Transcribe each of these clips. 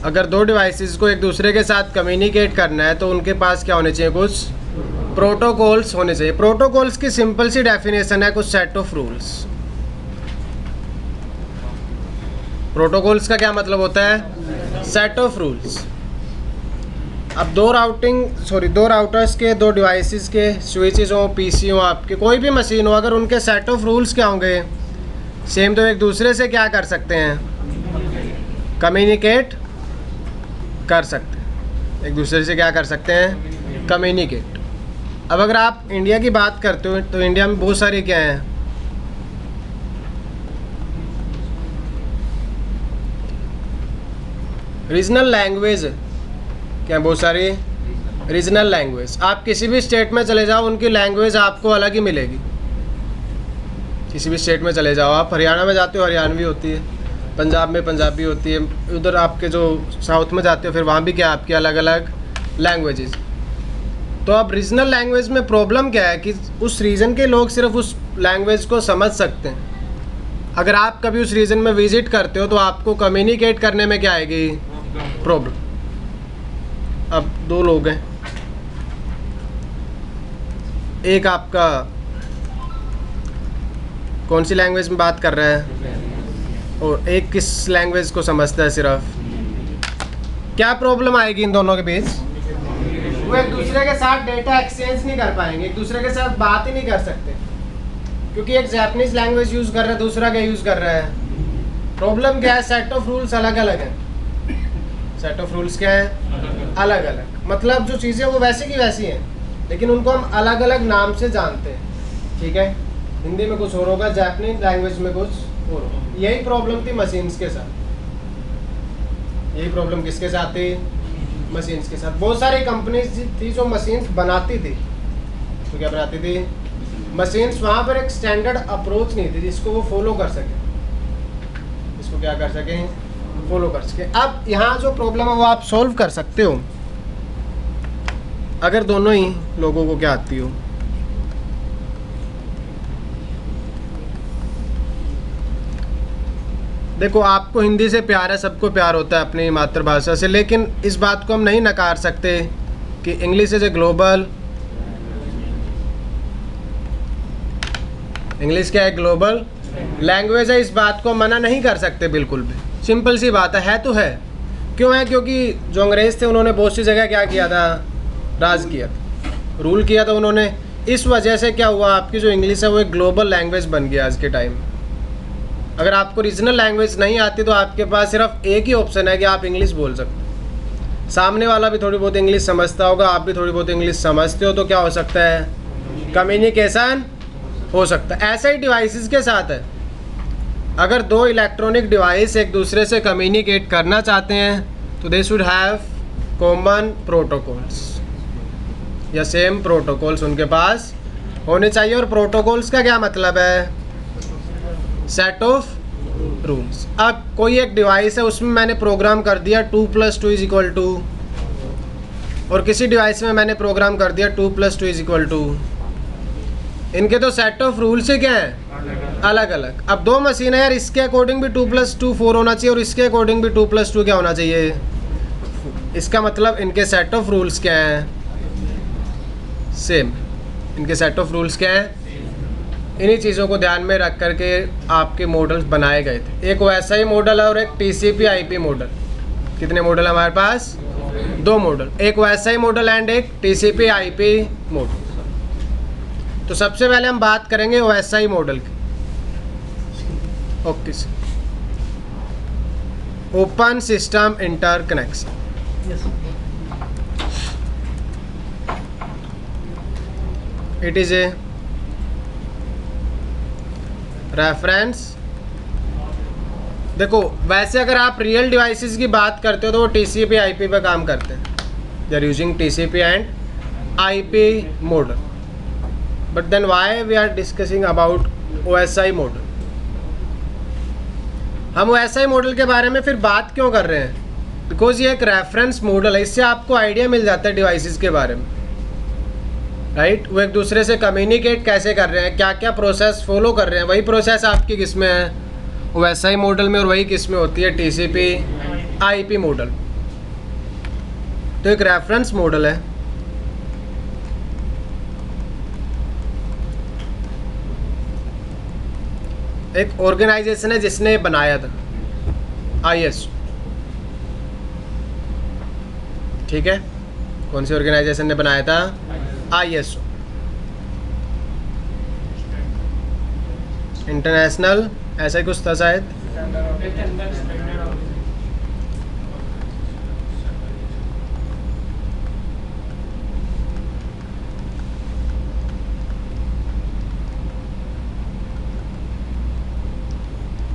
अगर दो डिवाइसेस को एक दूसरे के साथ कम्युनिकेट करना है तो उनके पास क्या होने चाहिए, कुछ प्रोटोकॉल्स होने चाहिए। प्रोटोकॉल्स की सिंपल सी डेफिनेशन है कुछ सेट ऑफ रूल्स। प्रोटोकॉल्स का क्या मतलब होता है, सेट ऑफ रूल्स। अब दो राउटर्स के, दो डिवाइसेस के, स्विचेस हो, पीसी हो, आपके कोई भी मशीन हो, अगर उनके सेट ऑफ रूल्स क्या होंगे, सेम, तो एक दूसरे से क्या कर सकते हैं, कम्युनिकेट कर सकते हैं। एक दूसरे से क्या कर सकते हैं, कम्युनिकेट। अब अगर आप इंडिया की बात करते हो तो इंडिया में बहुत सारी क्या हैं, रीजनल लैंग्वेज, क्या बहुत सारी रीजनल लैंग्वेज। आप किसी भी स्टेट में चले जाओ, उनकी लैंग्वेज आपको अलग ही मिलेगी। किसी भी स्टेट में चले जाओ, आप हरियाणा में जाते हो हरियाणवी होती है, पंजाब में पंजाबी होती है, उधर आपके जो साउथ में जाते हो फिर वहाँ भी क्या आपकी अलग अलग लैंग्वेजेस। तो अब रीजनल लैंग्वेज में प्रॉब्लम क्या है कि उस रीजन के लोग सिर्फ उस लैंग्वेज को समझ सकते हैं। अगर आप कभी उस रीजन में विजिट करते हो तो आपको कम्युनिकेट करने में क्या आएगी, प्रॉब्लम। अब दो लोग हैं, एक आपका कौन सी लैंग्वेज में बात कर रहा है और एक किस लैंग्वेज को समझता है सिर्फ, क्या प्रॉब्लम आएगी इन दोनों के बीच, वो एक दूसरे के साथ डेटा एक्सचेंज नहीं कर पाएंगे, एक दूसरे के साथ बात ही नहीं कर सकते, क्योंकि एक जापानीज लैंग्वेज यूज़ कर रहा है, दूसरा क्या यूज़ कर रहा है। प्रॉब्लम क्या है, सेट ऑफ रूल्स अलग अलग है। सेट ऑफ रूल्स क्या है, अलग अलग, मतलब जो चीज़ें वो वैसी की वैसी हैं, लेकिन उनको हम अलग अलग नाम से जानते हैं। ठीक है, हिंदी में कुछ और होगा, जापानीज लैंग्वेज में कुछ और होगा। यही प्रॉब्लम थी मशीन्स के साथ, यही प्रॉब्लम किसके साथ थी, मशीन्स के साथ। बहुत सारी कंपनीज थी जो मशीन्स बनाती थी, तो क्या बनाती थी, मशीन्स। वहाँ पर एक स्टैंडर्ड अप्रोच नहीं थी जिसको वो फॉलो कर सके, इसको क्या कर सके, फॉलो कर सके। अब यहाँ जो प्रॉब्लम है वो आप सॉल्व कर सकते हो अगर दोनों ही लोगों को क्या आती हो। देखो, आपको हिंदी से प्यार है, सबको प्यार होता है अपनी मातृभाषा से, लेकिन इस बात को हम नहीं नकार सकते कि English is a global, English क्या है, ग्लोबल लैंग्वेज है। इस बात को मना नहीं कर सकते बिल्कुल भी, सिंपल सी बात है तो है। क्यों है, क्योंकि जो अंग्रेज़ थे उन्होंने बहुत सी जगह क्या किया था, राज किया था, रूल किया था उन्होंने। इस वजह से क्या हुआ, आपकी जो इंग्लिश है वो एक ग्लोबल लैंग्वेज बन गया आज के टाइम में। अगर आपको रीजनल लैंग्वेज नहीं आती तो आपके पास सिर्फ एक ही ऑप्शन है कि आप इंग्लिश बोल सकते। सामने वाला भी थोड़ी बहुत इंग्लिश समझता होगा, आप भी थोड़ी बहुत इंग्लिश समझते हो, तो क्या हो सकता है, कम्युनिकेशन हो सकता है। ऐसे ही डिवाइसेस के साथ है, अगर दो इलेक्ट्रॉनिक डिवाइस एक दूसरे से कम्युनिकेट करना चाहते हैं तो they should have common protocols, या सेम प्रोटोकॉल्स उनके पास होने चाहिए। और प्रोटोकॉल्स का क्या मतलब है, सेट ऑफ रूल्स। अब कोई एक डिवाइस है, उसमें मैंने प्रोग्राम कर दिया 2 + 2 = 2, और किसी डिवाइस में मैंने प्रोग्राम कर दिया 2 + 2 = 2। इनके तो सेट ऑफ रूल्स ही क्या है, अलग अलग। अब दो मशीन है यार, इसके अकॉर्डिंग भी 2 + 2 4 होना चाहिए और इसके अकॉर्डिंग भी 2 + 2 क्या होना चाहिए। इसका मतलब इनके सेट ऑफ रूल्स क्या हैं, सेम। इनके सेट ऑफ रूल्स क्या हैं, इन्हीं चीज़ों को ध्यान में रख करके आपके मॉडल्स बनाए गए थे। एक OSI मॉडल है और एक TCP/IP मॉडल। कितने मॉडल है हमारे पास, 2 मॉडल, एक OSI मॉडल एंड एक TCP/IP मॉडल। तो सबसे पहले हम बात करेंगे OSI मॉडल की। Okay, open system interconnection. It is a reference. देखो, वैसे अगर आप रियल डिवाइसेस की बात करते हो तो वो TCP/IP पे काम करते हैं, they are using TCP and IP model. But then why we are discussing about OSI model. हम OSI मॉडल के बारे में फिर बात क्यों कर रहे हैं, बिकॉज ये एक रेफरेंस मॉडल है, इससे आपको आइडिया मिल जाता है डिवाइसेस के बारे में, राइट। वो एक दूसरे से कम्युनिकेट कैसे कर रहे हैं, क्या क्या प्रोसेस फॉलो कर रहे हैं। वही प्रोसेस आपकी किस में है, OSI मॉडल में, और वही किस में होती है, TCP/IP मॉडल। तो एक रेफरेंस मॉडल है, एक ऑर्गेनाइजेशन है जिसने बनाया था ISO, ठीक है। कौन सी ऑर्गेनाइजेशन ने बनाया था? ISO, इंटरनेशनल, ऐसा ही कुछ था शायद।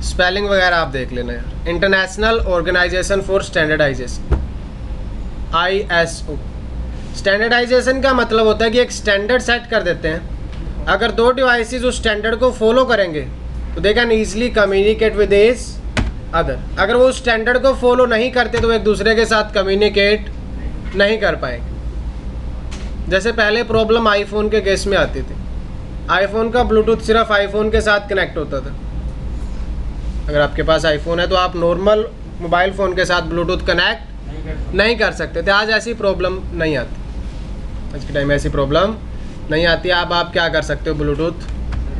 स्पेलिंग वगैरह आप देख लेना यार। International Organization for Standardization, ISO। Standardisation का मतलब होता है कि एक स्टैंडर्ड सेट कर देते हैं। अगर दो डिवाइसेस उस स्टैंडर्ड को फॉलो करेंगे तो they can easily communicate with this other. अगर वो स्टैंडर्ड को फॉलो नहीं करते तो एक दूसरे के साथ कम्युनिकेट नहीं कर पाएंगे। जैसे पहले प्रॉब्लम आईफोन के केस में आती थी, आईफोन का ब्लूटूथ सिर्फ आईफोन के साथ कनेक्ट होता था। अगर आपके पास आईफोन है तो आप नॉर्मल मोबाइल फ़ोन के साथ ब्लूटूथ कनेक्ट नहीं कर सकते थे। आज ऐसी प्रॉब्लम नहीं आती, आज के टाइम में ऐसी प्रॉब्लम नहीं आती। अब आप क्या कर सकते हो, ब्लूटूथ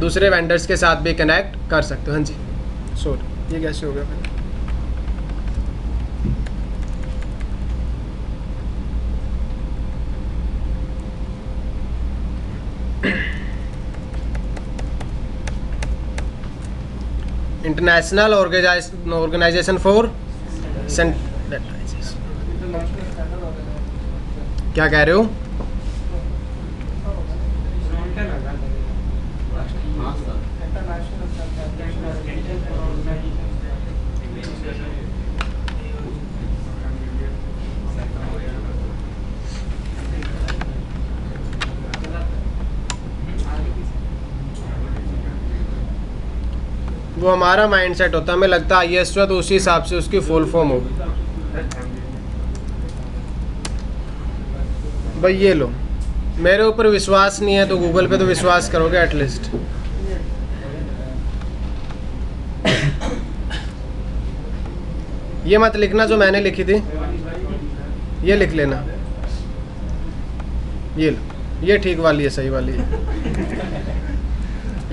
दूसरे वेंडर्स के साथ भी कनेक्ट कर सकते हो। हाँ जी, सॉरी, ये कैसे हो गया फिर? International Organization for Standardization. क्या कह रहे हो? वो हमारा माइंडसेट होता है, हमें लगता है ISO है तो उसी हिसाब से उसकी फुल फॉर्म होगी। भाई ये लो, मेरे ऊपर विश्वास नहीं है तो गूगल पे तो विश्वास करोगे एटलीस्ट। ये मत लिखना जो मैंने लिखी थी, ये लिख लेना। ये लो, ये ठीक वाली है, सही वाली है।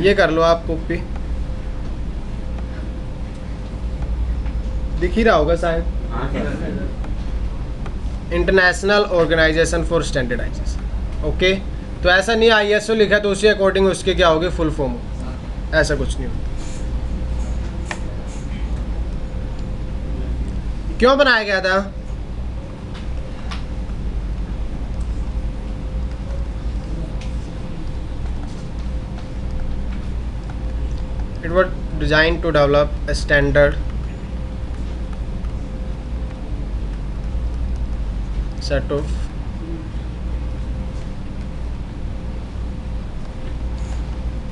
ये कर लो आप कॉपी, दिख ही रहा होगा शायद। International Organization for Standardization, okay. तो ऐसा नहीं ISO लिखा तो उसी अकॉर्डिंग उसकी क्या होगी, फुल फॉर्म हो, ऐसा कुछ नहीं होता। क्यों बनाया गया था? It was designed to develop a standard set of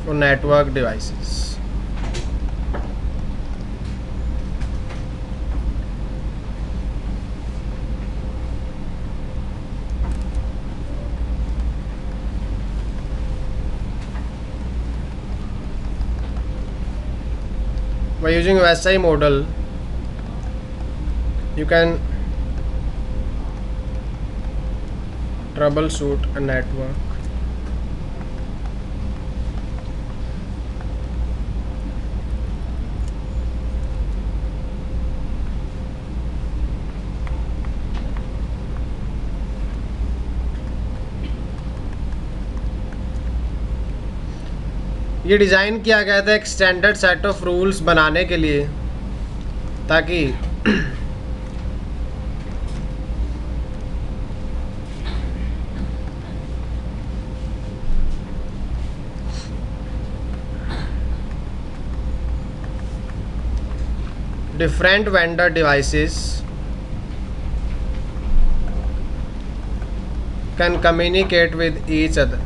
for network devices. By using OSI model, you can troubleshoot a network ये डिज़ाइन किया गया था एक स्टैंडर्ड सेट ऑफ रूल्स बनाने के लिए, ताकि different vendor devices can communicate with each other.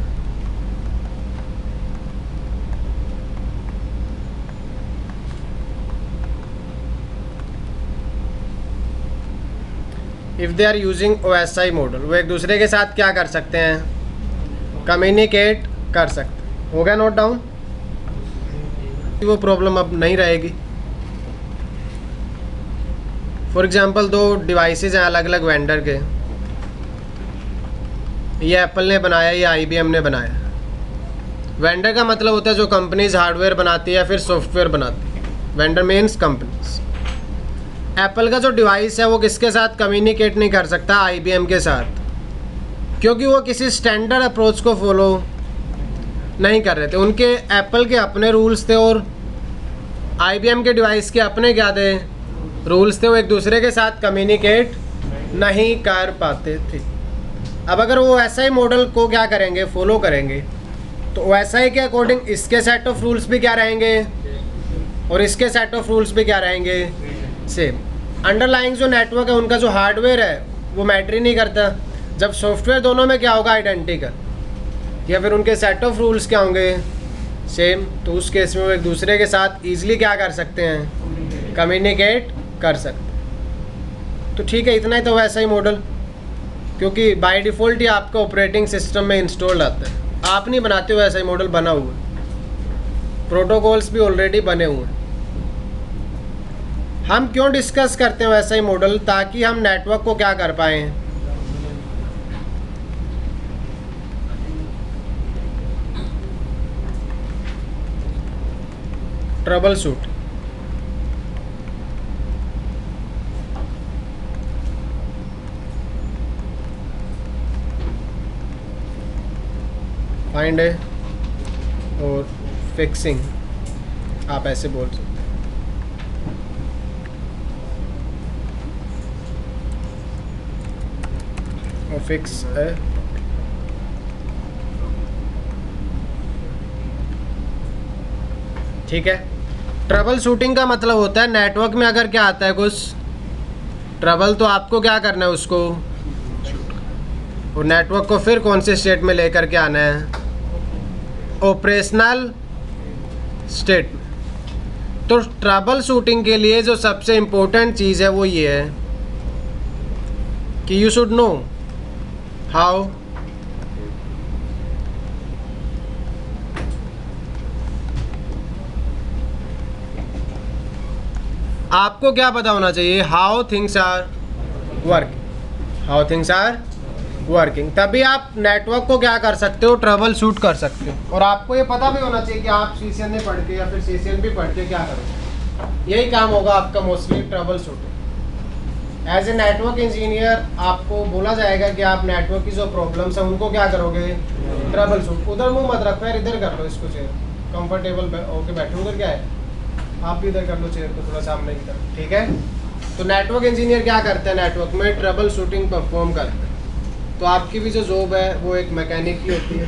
If they are using OSI model, वो एक दूसरे के साथ क्या कर सकते हैं, कम्युनिकेट कर सकते हैं। हो गया नोट डाउन? वो प्रॉब्लम अब नहीं रहेगी। फॉर एग्जांपल दो डिवाइसेस हैं अलग अलग वेंडर के, ये एप्पल ने बनाया, ये IBM ने बनाया। वेंडर का मतलब होता है जो कंपनीज हार्डवेयर बनाती है या फिर सॉफ्टवेयर बनाती है। Vendor means companies. एप्पल का जो डिवाइस है वो किसके साथ कम्युनिकेट नहीं कर सकता? IBM के साथ, क्योंकि वो किसी स्टैंडर्ड अप्रोच को फॉलो नहीं कर रहे थे। उनके एप्पल के अपने रूल्स थे और IBM के डिवाइस के अपने क्या थे? रूल्स थे। वो एक दूसरे के साथ कम्युनिकेट नहीं कर पाते थे। अब अगर वो SI मॉडल को क्या करेंगे? फॉलो करेंगे, तो SI के अकॉर्डिंग इसके सेट ऑफ रूल्स भी क्या रहेंगे और इसके सेट ऑफ रूल्स भी क्या रहेंगे? सेम। अंडरलाइंग जो नेटवर्क है उनका जो हार्डवेयर है वो मैटर ही नहीं करता। जब सॉफ्टवेयर दोनों में क्या होगा? आइडेंटिकल, या फिर उनके सेट ऑफ रूल्स क्या होंगे? सेम। तो उस केस में वो एक दूसरे के साथ ईजिली क्या कर सकते हैं? कम्युनिकेट कर सकते। तो ठीक है, इतना ही तो SI मॉडल, क्योंकि बाय डिफ़ॉल्ट ही आपका ऑपरेटिंग सिस्टम में इंस्टॉल आता है। आप नहीं बनाते हो, SI मॉडल बना हुआ है, प्रोटोकॉल्स भी ऑलरेडी बने हुए हैं। हम क्यों डिस्कस करते हैं SI मॉडल? ताकि हम नेटवर्क को क्या कर पाएँ? Trouble shoot. फाइंड है और फिक्सिंग, आप ऐसे बोल सकते हैं। और फिक्स है ठीक है। ट्रबल शूटिंग का मतलब होता है नेटवर्क में अगर क्या आता है कुछ ट्रबल, तो आपको क्या करना है? उसको और नेटवर्क को फिर कौन से स्टेट में लेकर के आना है? ऑपरेशनल स्टेट में। तो ट्रबल शूटिंग के लिए जो सबसे इम्पोर्टेंट चीज़ है वो ये है कि यू शुड नो हाउ आपको क्या पता होना चाहिए? How things are working, how things are working. तभी आप नेटवर्क को क्या कर सकते हो? ट्रबल शूट कर सकते हो। और आपको ये पता भी होना चाहिए कि आप CCN में पढ़ के या फिर CCN भी पढ़ के क्या करोगे। यही काम होगा आपका mostly, troubleshooting. As a network engineer आपको बोला जाएगा कि आप नेटवर्क की जो प्रॉब्लम्स हैं उनको क्या करोगे? Trouble shoot. उधर मुँह मत रखो यार, इधर कर लो इसको, चेयर कंफर्टेबल होके बैठो। उधर क्या है? आप भी इधर कर लो चेयर को थोड़ा सामने की तरफ, ठीक है। तो नेटवर्क इंजीनियर क्या करते हैं? नेटवर्क में ट्रबल शूटिंग परफॉर्म करते हैं। तो आपकी भी जो जॉब है वो एक मैकेनिक की होती है,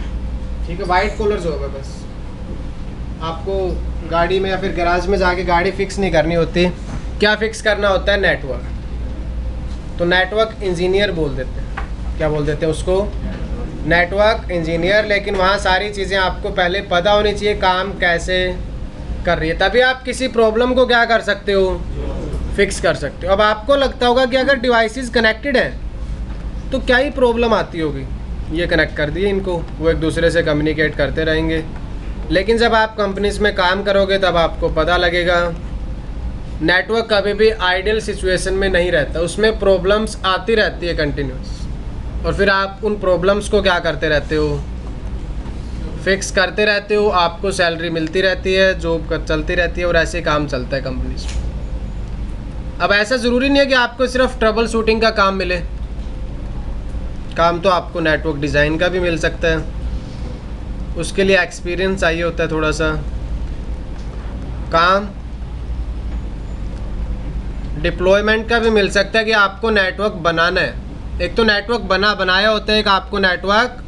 ठीक है, वाइट कॉलर जॉब है। बस आपको गाड़ी में या फिर गैराज में जाके गाड़ी फिक्स नहीं करनी होती। क्या फिक्स करना होता है? नेटवर्क। तो नेटवर्क इंजीनियर बोल देते हैं। क्या बोल देते हैं उसको? Network engineer. लेकिन वहाँ सारी चीज़ें आपको पहले पता होनी चाहिए काम कैसे कर रही है, तभी आप किसी प्रॉब्लम को क्या कर सकते हो? फिक्स कर सकते हो। अब आपको लगता होगा कि अगर डिवाइसेस कनेक्टेड हैं तो क्या ही प्रॉब्लम आती होगी? ये कनेक्ट कर दिए इनको, वो एक दूसरे से कम्युनिकेट करते रहेंगे। लेकिन जब आप कंपनीज में काम करोगे तब आपको पता लगेगा नेटवर्क कभी भी आइडियल सिचुएशन में नहीं रहता, उसमें प्रॉब्लम्स आती रहती है कंटिन्यूस। और फिर आप उन प्रॉब्लम्स को क्या करते रहते हो? फिक्स करते रहते हो। आपको सैलरी मिलती रहती है, जॉब चलती रहती है और ऐसे काम चलता है कंपनीज में। अब ऐसा ज़रूरी नहीं है कि आपको सिर्फ ट्रबल शूटिंग का काम मिले। काम तो आपको नेटवर्क डिज़ाइन का भी मिल सकता है, उसके लिए एक्सपीरियंस चाहिए होता है थोड़ा सा। काम डिप्लॉयमेंट का भी मिल सकता है कि आपको नेटवर्क बनाना है। एक तो नेटवर्क बनाया होता है, एक आपको नेटवर्क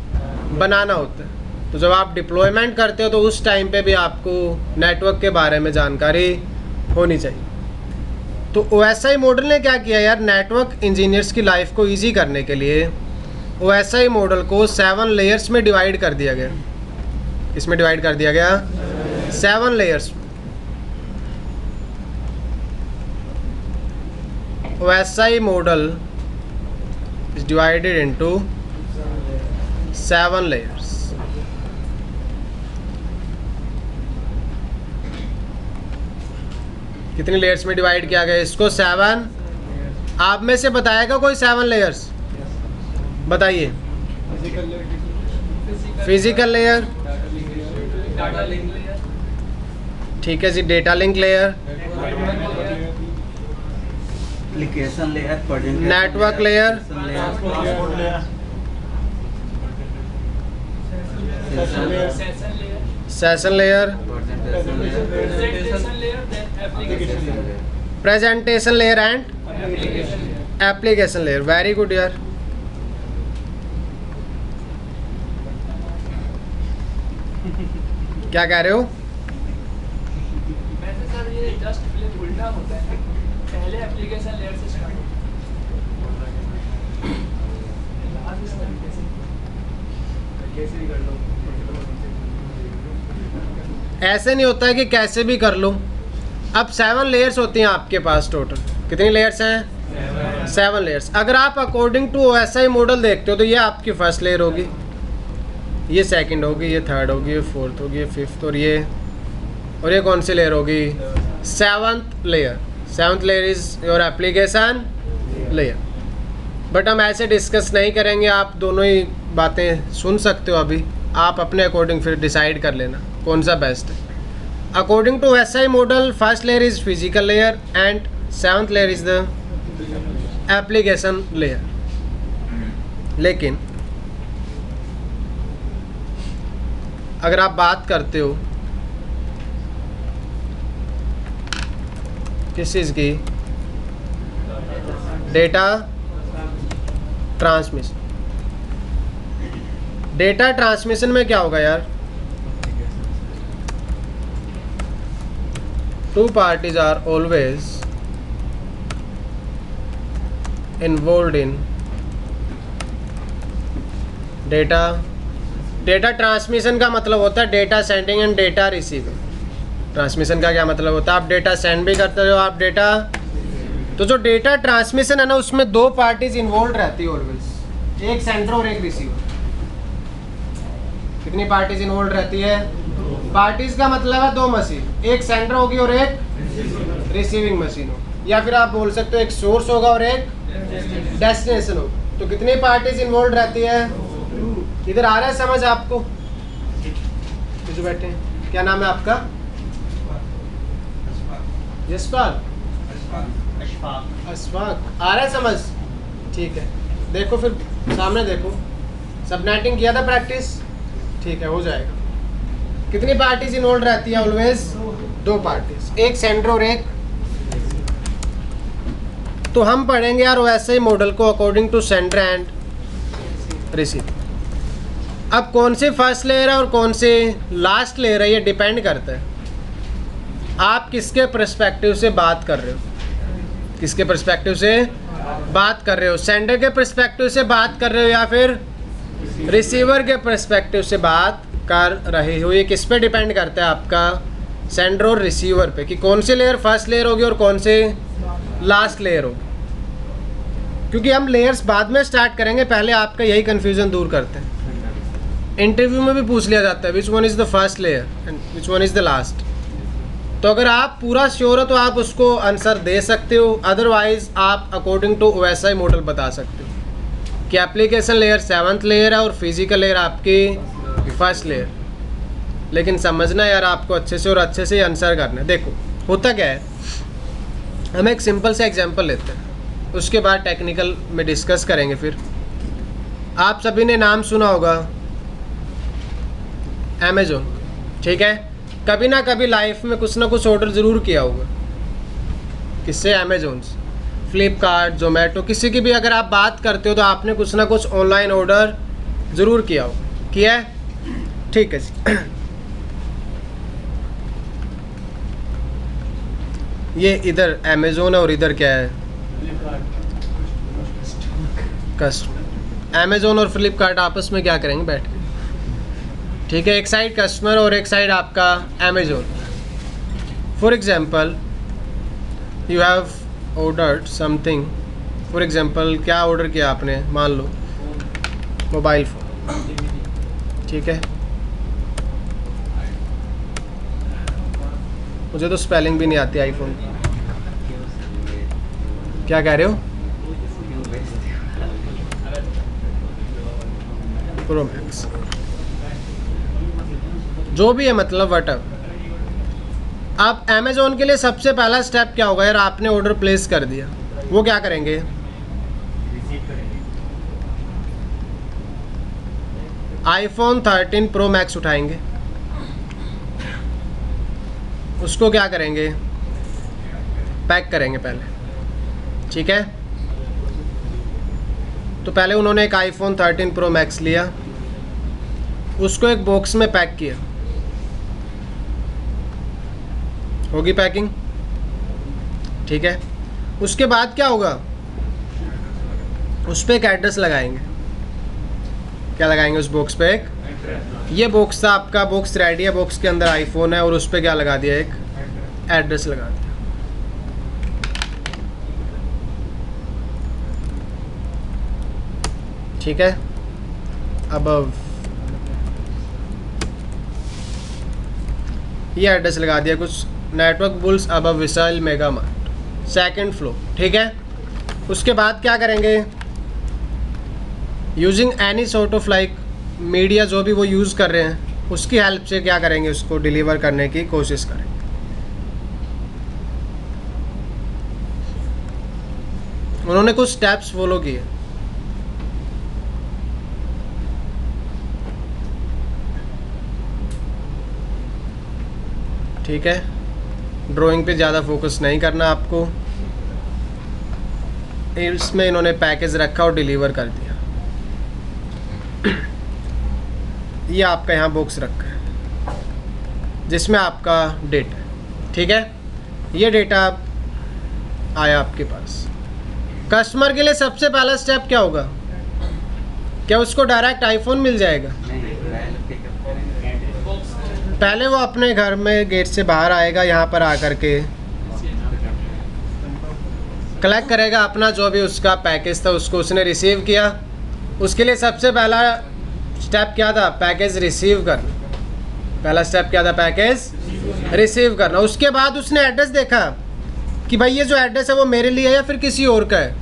बनाना होता है। तो जब आप डिप्लॉयमेंट करते हो तो उस टाइम पे भी आपको नेटवर्क के बारे में जानकारी होनी चाहिए। तो OSI मॉडल ने क्या किया यार? नेटवर्क इंजीनियर्स की लाइफ को ईजी करने के लिए OSI मॉडल को 7 लेयर्स में डिवाइड कर दिया गया। इसमें डिवाइड कर दिया गया 7 layers. OSI model is divided into 7 layers. कितनी लेयर्स में डिवाइड किया गया इसको? 7। आप में से बताएगा कोई 7 लेयर्स? बताइए। फिजिकल लेयर, ठीक है जी, data link layer, application layer, network layer, session layer, presentation layer and application layer. Very good यार। क्या कह रहे हो? वैसे सर ये जस्ट फ्लिप उल्टा होता है, पहले एप्लीकेशन लेयर से स्टार्ट होता है, कैसे भी कर लो। ऐसे नहीं होता है कि कैसे भी कर लो। अब 7 लेयर्स होती हैं आपके पास टोटल। कितनी लेयर्स हैं? 7 लेयर्स। अगर आप अकॉर्डिंग टू OSI मॉडल देखते हो तो ये आपकी फर्स्ट लेयर होगी, ये सेकंड होगी, ये थर्ड होगी, ये फोर्थ होगी, ये फिफ्थ, और ये कौन सी लेयर होगी? 7th layer. 7th layer is your application layer. But हम ऐसे डिस्कस नहीं करेंगे, आप दोनों ही बातें सुन सकते हो अभी, आप अपने अकॉर्डिंग फिर डिसाइड कर लेना कौन सा बेस्ट है। According to OSI model first layer is physical layer and 7th layer is the application layer. लेकिन अगर आप बात करते हो किस चीज़ की? Data transmission. डेटा ट्रांसमिशन में क्या होगा यार? 2 parties are always involved in data transmission का मतलब होता है data sending end data receiving. Transmission का क्या मतलब होता है? आप डेटा सेंड भी करते हो, आप डेटा, तो जो डेटा ट्रांसमिशन है ना, उसमें 2 पार्टीज इन्वॉल्व रहती है ऑलवेज, एक सेंडर और एक रिसीवर। कितनी पार्टीज इन्वॉल्व रहती है? पार्टीज का मतलब है 2 मशीन, एक सेंडर होगी और एक रिसीविंग मशीन होगी, या फिर आप बोल सकते हो एक सोर्स होगा और एक डेस्टिनेशन होगा। तो कितनी पार्टीज इन्वॉल्व रहती है? इधर आ रहा है समझ आपको? जो बैठे हैं, क्या नाम है आपका? यशपाल, अशफाक। आ रहा है समझ? ठीक है, देखो फिर सामने देखो, सबनेटिंग किया था प्रैक्टिस? ठीक है, हो जाएगा। कितनी पार्टीज इन्वॉल्व रहती है ऑलवेज? 2 पार्टीज, एक सेंडर और एक। तो हम पढ़ेंगे यार वैसे ही मॉडल को according to sender and receiver. अब कौन सी फर्स्ट लेयर है और कौन सी लास्ट लेयर है, ये डिपेंड करता है आप किसके पर्सपेक्टिव से बात कर रहे हो। किसके पर्सपेक्टिव से बात कर रहे हो? सेंडर के पर्सपेक्टिव से बात कर रहे हो या फिर रिसीवर के पर्सपेक्टिव से बात कर रहे हो? ये किस पे डिपेंड करता है आपका? सेंडर और रिसीवर पे, कि कौन सी लेयर फर्स्ट लेयर होगी और कौन से लास्ट लेयर होगी। क्योंकि हम लेयर्स बाद में स्टार्ट करेंगे, पहले आपका यही कन्फ्यूज़न दूर करते हैं। इंटरव्यू में भी पूछ लिया जाता है which one is the first layer and which one is the last. तो अगर आप पूरा श्योर हो तो आप उसको आंसर दे सकते हो, अदरवाइज आप अकॉर्डिंग टू OSI मॉडल बता सकते हो कि एप्लीकेशन लेयर 7th लेयर है और फिजिकल लेयर आपकी फर्स्ट लेयर। लेकिन समझना यार आपको अच्छे से, और अच्छे से आंसर करना है। देखो होता क्या है, हम एक सिंपल सा एग्जांपल लेते हैं, उसके बाद टेक्निकल में डिस्कस करेंगे। फिर आप सभी ने नाम सुना होगा अमेज़ॉन, ठीक है? कभी ना कभी लाइफ में कुछ ना कुछ ऑर्डर ज़रूर किया होगा। किससे? अमेज़ॉन से, फ्लिपकार्ट, जोमेटो, किसी की भी अगर आप बात करते हो तो आपने कुछ ना कुछ ऑनलाइन ऑर्डर ज़रूर किया हो। किया है? ठीक है जी। ये इधर अमेज़ॉन है और इधर क्या है? कस्टमर। अमेज़ॉन और फ्लिपकार्ट आपस में क्या करेंगे? बैठ के, ठीक है, एक साइड कस्टमर और एक साइड आपका Amazon. For example you have ordered something. For example क्या ऑर्डर किया आपने? मान लो मोबाइल फ़ोन, ठीक है? मुझे तो स्पेलिंग भी नहीं आती आईफोन। क्या कह रहे हो? प्रो मैक्स, जो भी है, मतलब वट एवर। आप अमेज़ोन के लिए सबसे पहला स्टेप क्या होगा यार, आपने ऑर्डर प्लेस कर दिया, वो क्या करेंगे, आईफोन 13 प्रो मैक्स उठाएंगे, उसको क्या करेंगे, पैक करेंगे पहले, ठीक है। तो पहले उन्होंने एक आईफोन 13 प्रो मैक्स लिया, उसको एक बॉक्स में पैक किया, होगी पैकिंग, ठीक है। उसके बाद क्या होगा, उस पर एक एड्रेस लगाएंगे, क्या लगाएंगे उस बॉक्स पे, एक, ये बॉक्स था आपका, बॉक्स रेडी है, बॉक्स के अंदर आईफोन है और उस पर क्या लगा दिया, एक एड्रेस लगा दिया। ठीक है, अब ये एड्रेस लगा दिया कुछ, नेटवर्क बुल्स अब विशाल मेगा मार्ट, 2nd फ्लोर, ठीक है। उसके बाद क्या करेंगे, using any sort of like media, जो भी वो यूज़ कर रहे हैं उसकी हेल्प से क्या करेंगे, उसको डिलीवर करने की कोशिश करेंगे। उन्होंने कुछ स्टेप्स फॉलो किए, ठीक है। ड्राइंग पे ज़्यादा फोकस नहीं करना आपको, इसमें इन्होंने पैकेज रखा और डिलीवर कर दिया। ये आपका यहाँ बॉक्स रखा है जिसमें आपका डेटा है, ठीक है। ये डेटा आया आपके पास। कस्टमर के लिए सबसे पहला स्टेप क्या होगा, क्या उसको डायरेक्ट आईफोन मिल जाएगा, पहले वो अपने घर में गेट से बाहर आएगा, यहाँ पर आकर के कलेक्ट करेगा अपना जो भी उसका पैकेज था, उसको उसने रिसीव किया। उसके लिए सबसे पहला स्टेप क्या था, पैकेज रिसीव करना। पहला स्टेप क्या था, पैकेज रिसीव करना। उसके बाद उसने एड्रेस देखा कि भाई ये जो एड्रेस है वो मेरे लिए है या फिर किसी और का है।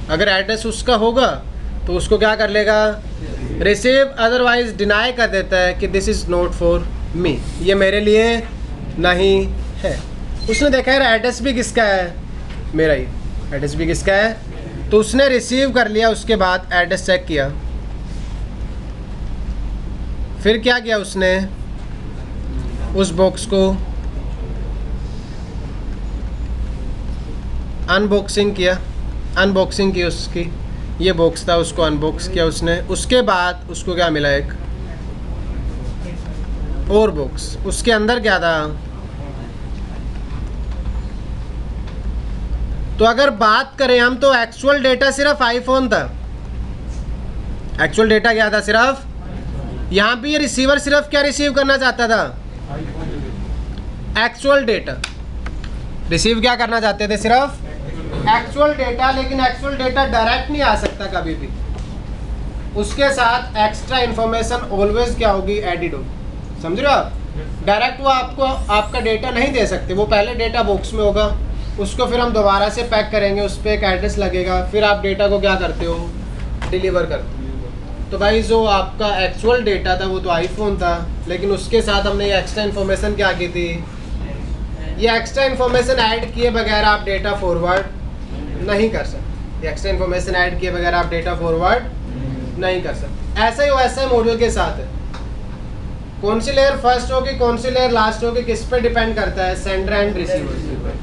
अगर एड्रेस उसका होगा तो उसको क्या कर लेगा, रिसीव, अदरवाइज डिनाई कर देता है कि this is not for me, ये मेरे लिए नहीं है। उसने देखा यार एड्रेस भी किसका है, मेरा ही, एड्रेस भी किसका है, तो उसने रिसीव कर लिया। उसके बाद एड्रेस चेक किया, फिर क्या किया उसने, उस बॉक्स को अनबॉक्सिंग किया, अनबॉक्सिंग की उसकी, ये बॉक्स था उसको अनबॉक्स किया उसने। उसके बाद उसको क्या मिला, एक और बॉक्स, उसके अंदर क्या था। तो अगर बात करें हम तो एक्चुअल डेटा सिर्फ आईफोन था। एक्चुअल डेटा क्या था, सिर्फ यहाँ पे ये रिसीवर सिर्फ क्या रिसीव करना चाहता था, एक्चुअल डेटा रिसीव क्या करना चाहते थे, सिर्फ एक्चुअल डेटा। लेकिन एक्चुअल डेटा डायरेक्ट नहीं आ सकता कभी भी, उसके साथ एक्स्ट्रा इन्फॉर्मेशन ऑलवेज क्या होगी, एडिड होगी। समझ रहे हो आप, डायरेक्ट वो आपको आपका डेटा नहीं दे सकते। वो पहले डेटा बॉक्स में होगा, उसको फिर हम दोबारा से पैक करेंगे, उस पर एक एड्रेस लगेगा, फिर आप डेटा को क्या करते हो, डिलीवर करते हो। तो भाई जो आपका एक्चुअल डेटा था वो तो आईफोन था, लेकिन उसके साथ हमने ये एक्स्ट्रा इन्फॉर्मेशन क्या की थी, ये एक्स्ट्रा इन्फॉर्मेशन ऐड किए बगैर आप डेटा फॉरवर्ड नहीं कर सकते। एक्स्ट्रा इन्फॉर्मेशन ऐड किए बगैर आप डेटा फॉरवर्ड नहीं कर सकते। ऐसा ही वैसा ही मॉड्यूल के साथ है, कौन सी लेयर फर्स्ट होगी कौन सी लेयर लास्ट होगी किस पे डिपेंड करता है, सेंडर एंड रिसीवर,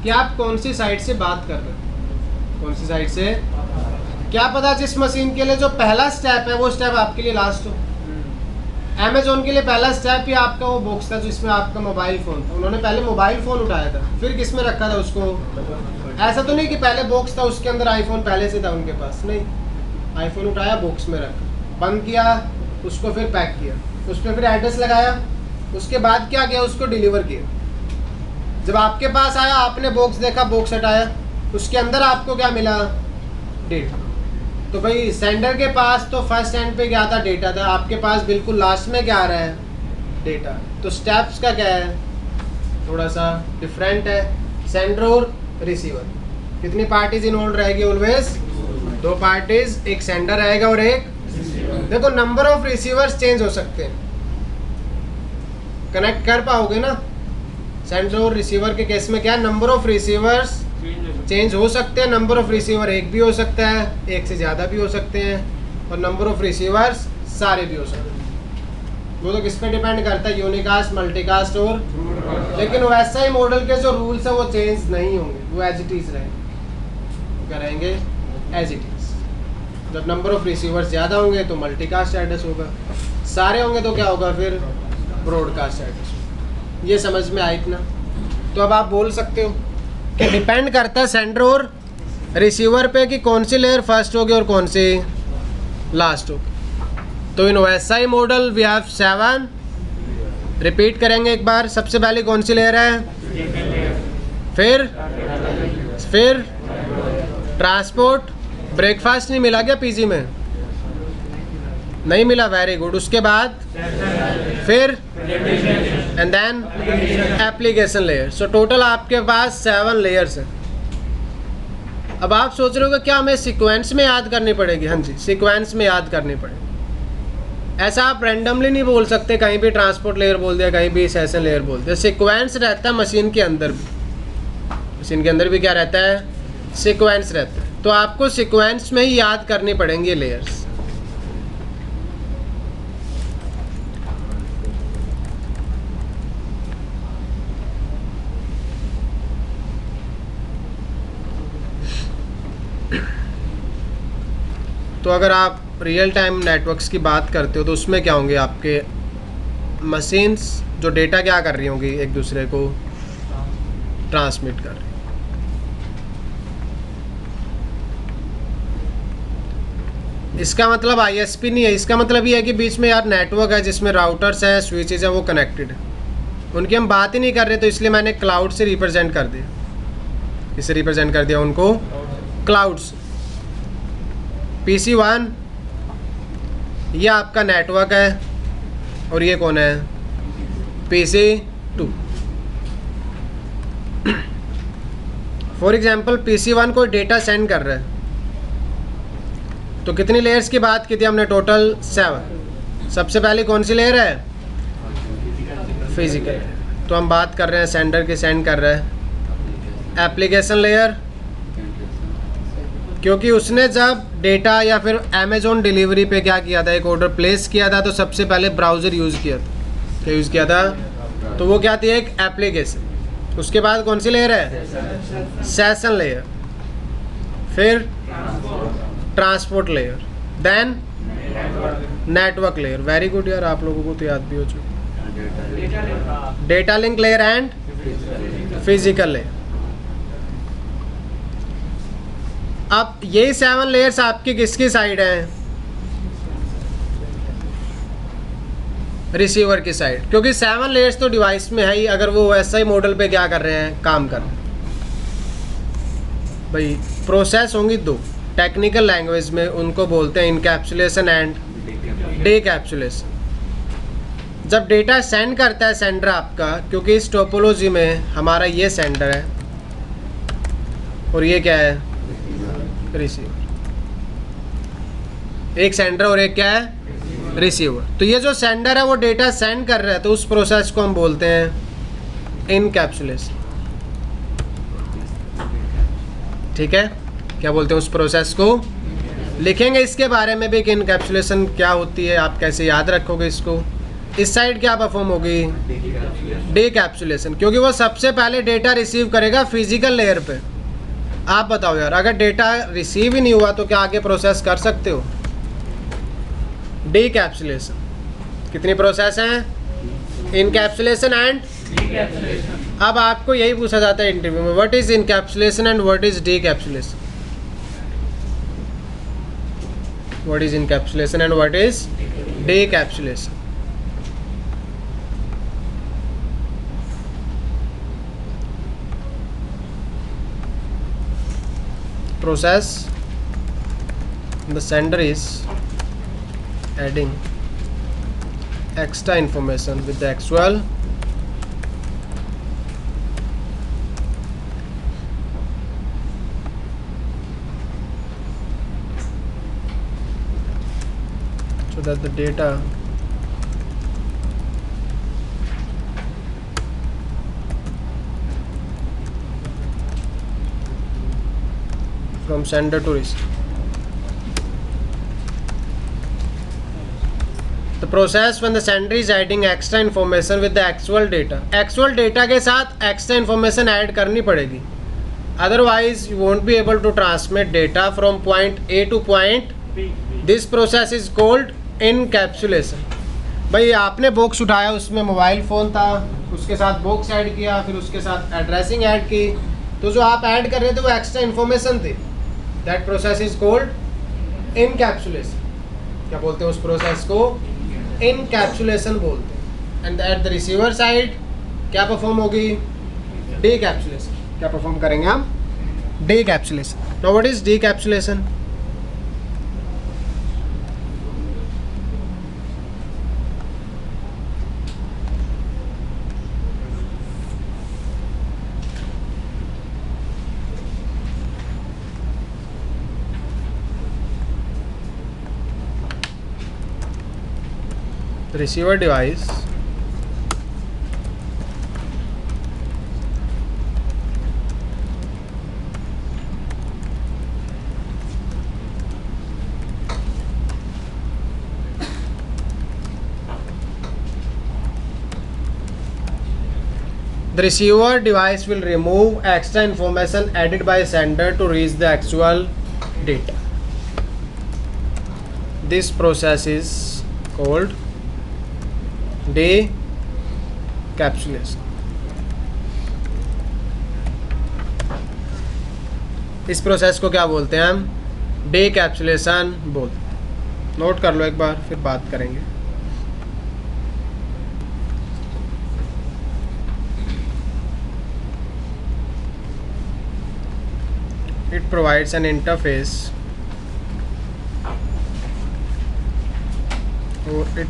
कि आप कौन सी साइड से बात कर रहे हैं, कौन सी साइड से। क्या पता जिस मशीन के लिए जो पहला स्टेप है वो स्टेप आपके लिए लास्ट हो। अमेजोन के लिए पहला स्टेप ही आपका वो बॉक्स था जिसमें आपका मोबाइल फ़ोन था। उन्होंने पहले मोबाइल फ़ोन उठाया था, फिर किस में रखा था उसको। ऐसा तो नहीं कि पहले बॉक्स था उसके अंदर आईफोन पहले से था उनके पास, नहीं, आईफोन उठाया, बॉक्स में रखा, बंद किया, उसको फिर पैक किया, उस पर फिर एड्रेस लगाया, उसके बाद क्या किया, उसको डिलीवर किया। जब आपके पास आया, आपने बॉक्स देखा, बॉक्स हटाया, उसके अंदर आपको क्या मिला, डेटा। तो भाई सेंडर के पास तो फर्स्ट एंड पे क्या था, डेटा था, आपके पास बिल्कुल लास्ट में क्या आ रहा है, डेटा। तो स्टेप्स का क्या है, थोड़ा सा डिफरेंट है। सेंडर और रिसीवर, कितनी पार्टीज इन्वॉल्व रहेगी, ऑलवेज 2 पार्टीज, एक सेंडर रहेगा और एक देखो नंबर ऑफ रिसीवर्स चेंज हो सकते हैं, कनेक्ट कर पाओगे ना। सेंडर और रिसीवर के केस में क्या है, नंबर ऑफ रिसीवर्स चेंज हो सकते हैं। नंबर ऑफ रिसीवर एक भी हो सकता है, एक से ज़्यादा भी हो सकते हैं, और नंबर ऑफ रिसीवर्स सारे भी हो सकते हैं। वो तो किस पे डिपेंड करता है, यूनिकास्ट, मल्टीकास्ट और, लेकिन वैसा ही मॉडल के जो रूल्स है वो चेंज नहीं होंगे, वो एज इट इज़ रहेंगे। क्या रहेंगे? As it is. जब नंबर ऑफ रिसीवर्स ज़्यादा होंगे तो मल्टीकास्ट एड्रेस होगा, सारे होंगे तो क्या होगा फिर? Broadcast address. ये समझ में आया इतना? तो अब आप बोल सकते हो कि डिपेंड करता है सेंडर और रिसीवर पे कि कौन सी लेयर फर्स्ट होगी और कौन सी लास्ट होगी। तो इन वैसा मॉडल वी हैव 7। रिपीट करेंगे एक बार। सबसे पहले कौन सी लेयर है? फिर ट्रांसपोर्ट। ब्रेकफास्ट नहीं मिला क्या पीजी में? नहीं मिला, वेरी गुड। उसके बाद फिर and then application layer. So total आपके पास 7 लेयर्स हैं। अब आप सोच रहे हो कि क्या हमें सीक्वेंस में याद करनी पड़ेगी? हाँ जी, सीक्वेंस में याद करनी पड़ेगी। ऐसा आप रैंडमली नहीं बोल सकते, कहीं भी ट्रांसपोर्ट लेयर बोल दिया, कहीं भी सेशन लेयर बोल दिया। सीक्वेंस रहता है मशीन के अंदर भी। मशीन के अंदर भी क्या रहता है? सीक्वेंस रहता है। तो आपको सीक्वेंस में ही याद करनी पड़ेंगी लेयर्स। तो अगर आप रियल टाइम नेटवर्क्स की बात करते हो तो उसमें क्या होंगे? आपके मशीन्स जो डेटा क्या कर रही होंगी, एक दूसरे को ट्रांसमिट कर रही। इसका मतलब आईएसपी नहीं है, इसका मतलब ये है कि बीच में यार नेटवर्क है जिसमें राउटर्स हैं, स्विचेस हैं, वो कनेक्टेड है। उनकी हम बात ही नहीं कर रहे, तो इसलिए मैंने क्लाउड से रिप्रेजेंट कर दिया। किससे रिप्रेजेंट कर दिया उनको? क्लाउड से। PC1 ये आपका नेटवर्क है, और ये कौन है? PC2। फॉर एग्जाम्पल PC1 कोई डेटा सेंड कर रहा है, तो कितनी लेयर्स की बात की थी हमने? टोटल 7। सबसे पहले कौन सी लेयर है? फिजिकल। तो हम बात कर रहे हैं सेंडर की, सेंड कर रहा है। एप्लीकेशन लेयर, क्योंकि उसने जब डेटा या फिर अमेज़ॉन डिलीवरी पे क्या किया था, एक ऑर्डर प्लेस किया था, तो सबसे पहले ब्राउज़र यूज़ किया था। क्या यूज़ किया था? तो वो क्या थी? एक एप्लीकेशन। उसके बाद कौन सी लेयर है? Session layer. फिर transport layer, then network layer. Very good यार, आप लोगों को तो याद भी हो चुका। Data link layer and physical layer. अब यही 7 लेयर्स आपकी किसकी साइड हैं? रिसीवर की साइड, क्योंकि 7 लेयर्स तो डिवाइस में है ही, अगर वो वैसा ही मॉडल पे क्या कर रहे हैं? काम कर रहे हैं। भाई प्रोसेस होंगी 2, टेक्निकल लैंग्वेज में उनको बोलते हैं इनकैप्सुलेशन एंड डेकैप्सुलेशन। जब डेटा सेंड करता है सेंडर आपका, क्योंकि इस टोपोलॉजी में हमारा ये सेंडर है और ये क्या है? रिसीवर। एक सेंडर और एक क्या है? रिसीवर। तो ये जो सेंडर है वो डेटा सेंड कर रहा है, तो उस प्रोसेस को हम बोलते हैं इनकैप्सुलेशन। ठीक है? क्या बोलते हैं उस प्रोसेस को? लिखेंगे इसके बारे में भी कि इनकैप्सुलेशन क्या होती है, आप कैसे याद रखोगे इसको। इस साइड क्या परफॉर्म होगी? डीकैप्सुलेशन, क्योंकि वो सबसे पहले डेटा रिसीव करेगा फिजिकल लेयर पे। आप बताओ यार, अगर डेटा रिसीव ही नहीं हुआ तो क्या आगे प्रोसेस कर सकते हो? डीकैप्सुलेशन। कितनी प्रोसेस हैं? Encapsulation and. अब आपको यही पूछा जाता है इंटरव्यू में, what is encapsulation and what is decapsulation? What is encapsulation and what is decapsulation? Process, the sender is adding extra information with the actual so that the data from sender to receiver. The process when the sender is adding extra information with the actual data. Actual data के साथ extra information add करनी पड़ेगी. Otherwise you won't be able to transmit data from point A to point. This process is called encapsulation. भाई आपने box उठाया, उसमें mobile phone था, उसके साथ बॉक्स ऐड किया, फिर उसके साथ एड्रेसिंग ऐड की, तो जो आप ऐड कर रहे थे वो एक्स्ट्रा इन्फॉर्मेशन थी. That process is called encapsulation. क्या बोलते हैं उस प्रोसेस को? इनकैप्सुलेशन बोलते हैं. And at the receiver side क्या परफॉर्म होगी? डीकैप्सुलेशन. क्या परफॉर्म करेंगे हम? Decapsulation. Now what is decapsulation? The receiver device will remove extra information added by sender to reach the actual data. This process is called डीकैप्सुलेशन. इस process को क्या बोलते हैं हम? डीकैप्सुलेशन बोलते हैं. नोट कर लो एक बार, फिर बात करेंगे. It provides an interface or it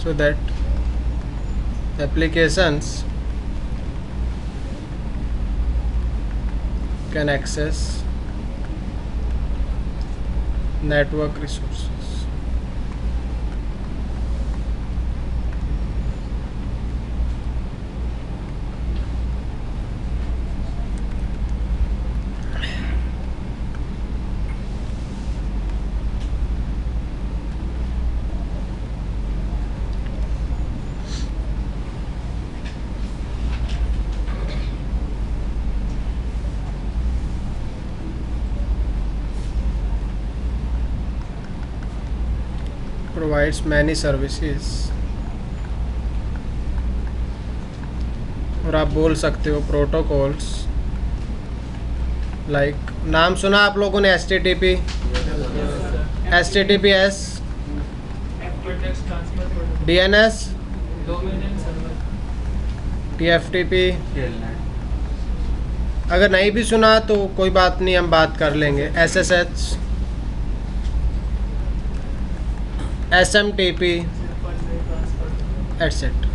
so that applications can access network resources. Provides many services. और आप बोल सकते हो प्रोटोकॉल्स लाइक, नाम सुना आप लोगों ने? HTTP, HTTPS, DNS, TFTP. अगर नहीं भी सुना तो कोई बात नहीं, हम बात कर लेंगे. SSH, SMTP etcetera.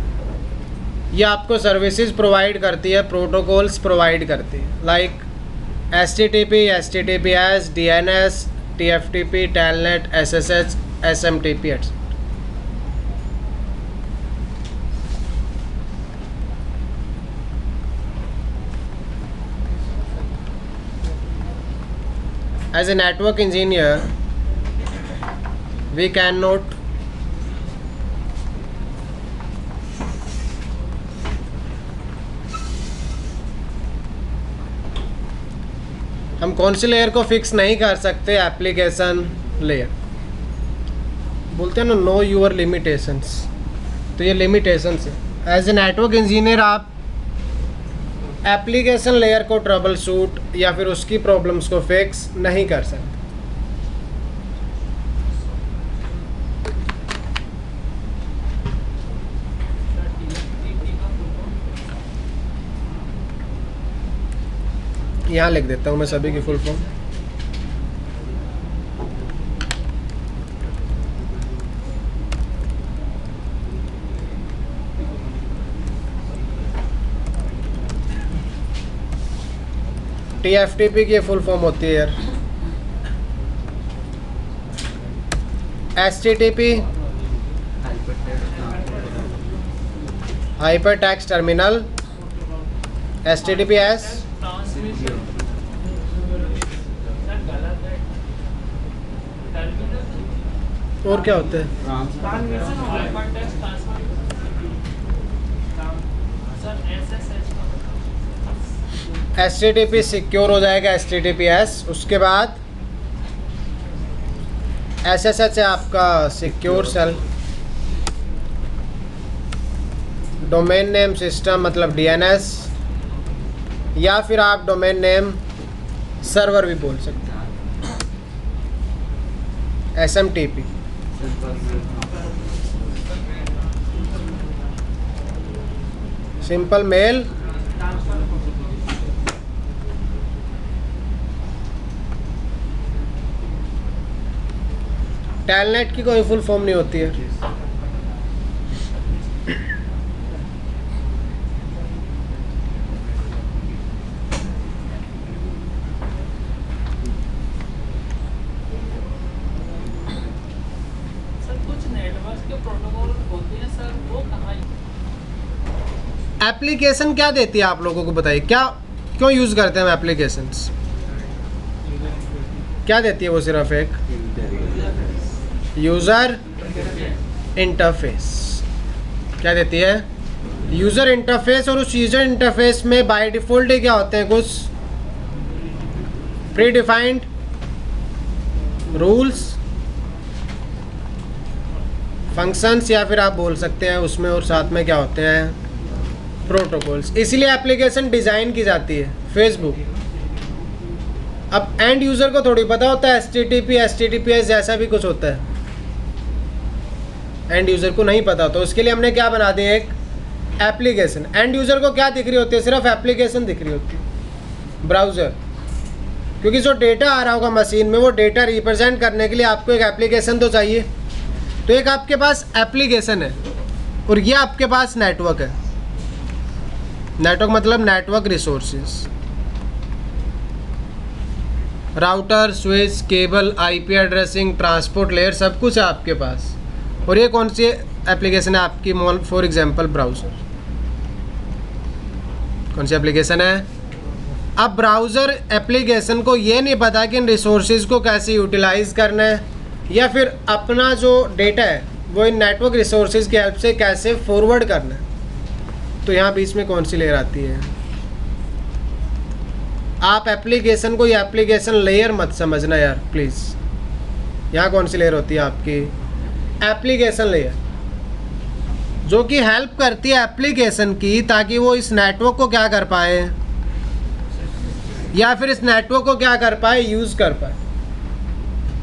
ये आपको सर्विसेज प्रोवाइड करती है, प्रोटोकॉल्स प्रोवाइड करती है. Like HTTP, HTTPS, DNS, TFTP, Telnet, SSH, SMTP etcetera. As a network engineer, we cannot हम कौन सी लेयर को फिक्स नहीं कर सकते? Application layer. बोलते हैं ना नो यूर लिमिटेशंस. तो ये लिमिटेशंस है. एज ए नेटवर्क इंजीनियर आप एप्लीकेशन लेयर को ट्रबल शूट या फिर उसकी प्रॉब्लम्स को फिक्स नहीं कर सकते. यहाँ लिख देता हूँ मैं सभी की फुल फॉर्म. TFTP की फुल फॉर्म होती है यार, HTTP hyper text terminal, HTTPS transmission sir गलत है, टर्मिनल और क्या होता है? Transmission hyper text transfer sir SSH का मतलब HTTP सिक्योर हो जाएगा, HTTPS, उसके बाद SSH है आपका secure shell, domain name system मतलब DNS, या फिर आप डोमेन नेम सर्वर भी बोल सकते हैं, SMTP। सिंपल मेल टेलनेट की कोई फुल फॉर्म नहीं होती है। सर कुछ नेटवर्क के प्रोटोकॉल होते हैं सर, वो कहाँ एप्लीकेशन क्या देती है आप लोगों को बताइए, क्या क्यों यूज़ करते हैं हम एप्लीकेशंस? क्या देती है वो? सिर्फ एक यूज़र इंटरफेस। क्या देती है? User interface. और उस यूज़र इंटरफेस में बाय डिफ़ॉल्ट क्या होते हैं? कुछ प्री डिफाइंड रूल्स, फंक्शंस, या फिर आप बोल सकते हैं उसमें और साथ में क्या होते हैं? प्रोटोकॉल्स। इसलिए एप्लीकेशन डिज़ाइन की जाती है। फेसबुक अब एंड यूज़र को थोड़ी पता होता है HTTP HTTPS जैसा भी कुछ होता है, एंड यूज़र को नहीं पता, तो उसके लिए हमने क्या बना दिया? एक एप्लीकेशन। एंड यूज़र को क्या दिख रही होती है? सिर्फ एप्लीकेशन दिख रही होती है, ब्राउज़र, क्योंकि जो डेटा आ रहा होगा मशीन में वो डेटा रिप्रेजेंट करने के लिए आपको एक एप्लीकेशन तो चाहिए। तो एक आपके पास एप्लीकेशन है और ये आपके पास नेटवर्क है। नेटवर्क मतलब network resources, router, switch, cable, IP addressing, transport layer, सब कुछ है आपके पास। और ये कौन सी एप्लीकेशन है आपकी? For example browser. कौन सी एप्लीकेशन है? अब ब्राउज़र एप्लीकेशन को ये नहीं पता कि इन रिसोर्सेज को कैसे यूटिलाइज़ करना है, या फिर अपना जो डेटा है वो इन नेटवर्क रिसोर्सेज की हेल्प से कैसे फॉरवर्ड करना है। तो यहाँ बीच में कौन सी लेयर आती है? आप एप्लीकेशन को ये एप्लीकेशन लेयर मत समझना यार प्लीज़। यहाँ कौन सी लेयर होती है आपकी? एप्लीकेशन लेयर, जो कि हेल्प करती है एप्लीकेशन की ताकि वो इस नेटवर्क को क्या कर पाए, या फिर इस नेटवर्क को क्या कर पाए? यूज़ कर पाए।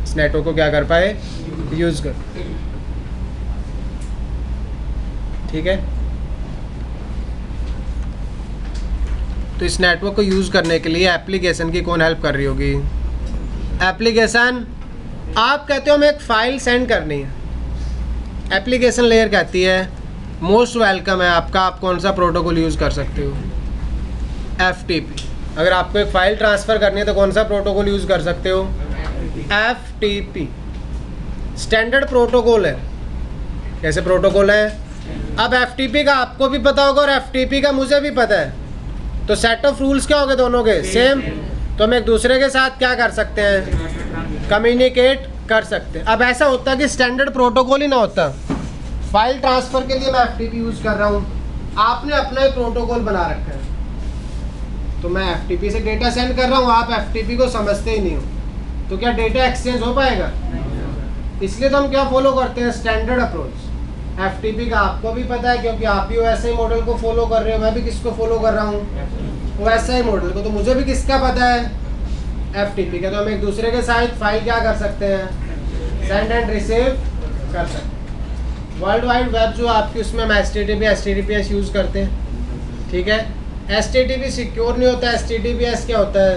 इस नेटवर्क को क्या कर पाए? यूज़ कर। ठीक है, तो इस नेटवर्क को यूज़ करने के लिए एप्लीकेशन की कौन हेल्प कर रही होगी? एप्लीकेशन। आप कहते हो हमें एक फ़ाइल सेंड करनी है, एप्लीकेशन लेयर कहती है मोस्ट वेलकम है आपका, आप कौन सा प्रोटोकॉल यूज़ कर सकते हो? FTP। अगर आपको एक फ़ाइल ट्रांसफ़र करनी है तो कौन सा प्रोटोकॉल यूज़ कर सकते हो? FTP। स्टैंडर्ड प्रोटोकॉल है। कैसे प्रोटोकॉल है? अब FTP का आपको भी पता होगा और FTP का मुझे भी पता है, तो सेट ऑफ रूल्स क्या हो गए दोनों के? सेम। तो हम एक दूसरे के साथ क्या कर सकते हैं? कम्युनिकेट कर सकते हैं। अब ऐसा होता कि स्टैंडर्ड प्रोटोकॉल ही ना होता, फाइल ट्रांसफ़र के लिए मैं FTP यूज़ कर रहा हूँ, आपने अपना ही प्रोटोकॉल बना रखा है, तो मैं FTP से डेटा सेंड कर रहा हूँ, आप FTP को समझते ही नहीं हो, तो क्या डेटा एक्सचेंज हो पाएगा? इसलिए तो हम क्या फॉलो करते हैं? Standard approach. FTP का आपको भी पता है क्योंकि आप भी वैसे ही मॉडल को फॉलो कर रहे हो, मैं भी किसको फॉलो कर रहा हूँ? वैसा ही मॉडल को। तो मुझे भी किसका पता है? FTP का। तो हम एक दूसरे के साथ फाइल क्या कर सकते हैं? सेंड एंड रिसीव कर सकते हैं। वर्ल्ड वाइड वेब जो आपकी, उसमें हम HTTP HTTPS यूज़ करते हैं। ठीक है, HTTP सिक्योर नहीं होता, HTTPS क्या होता है?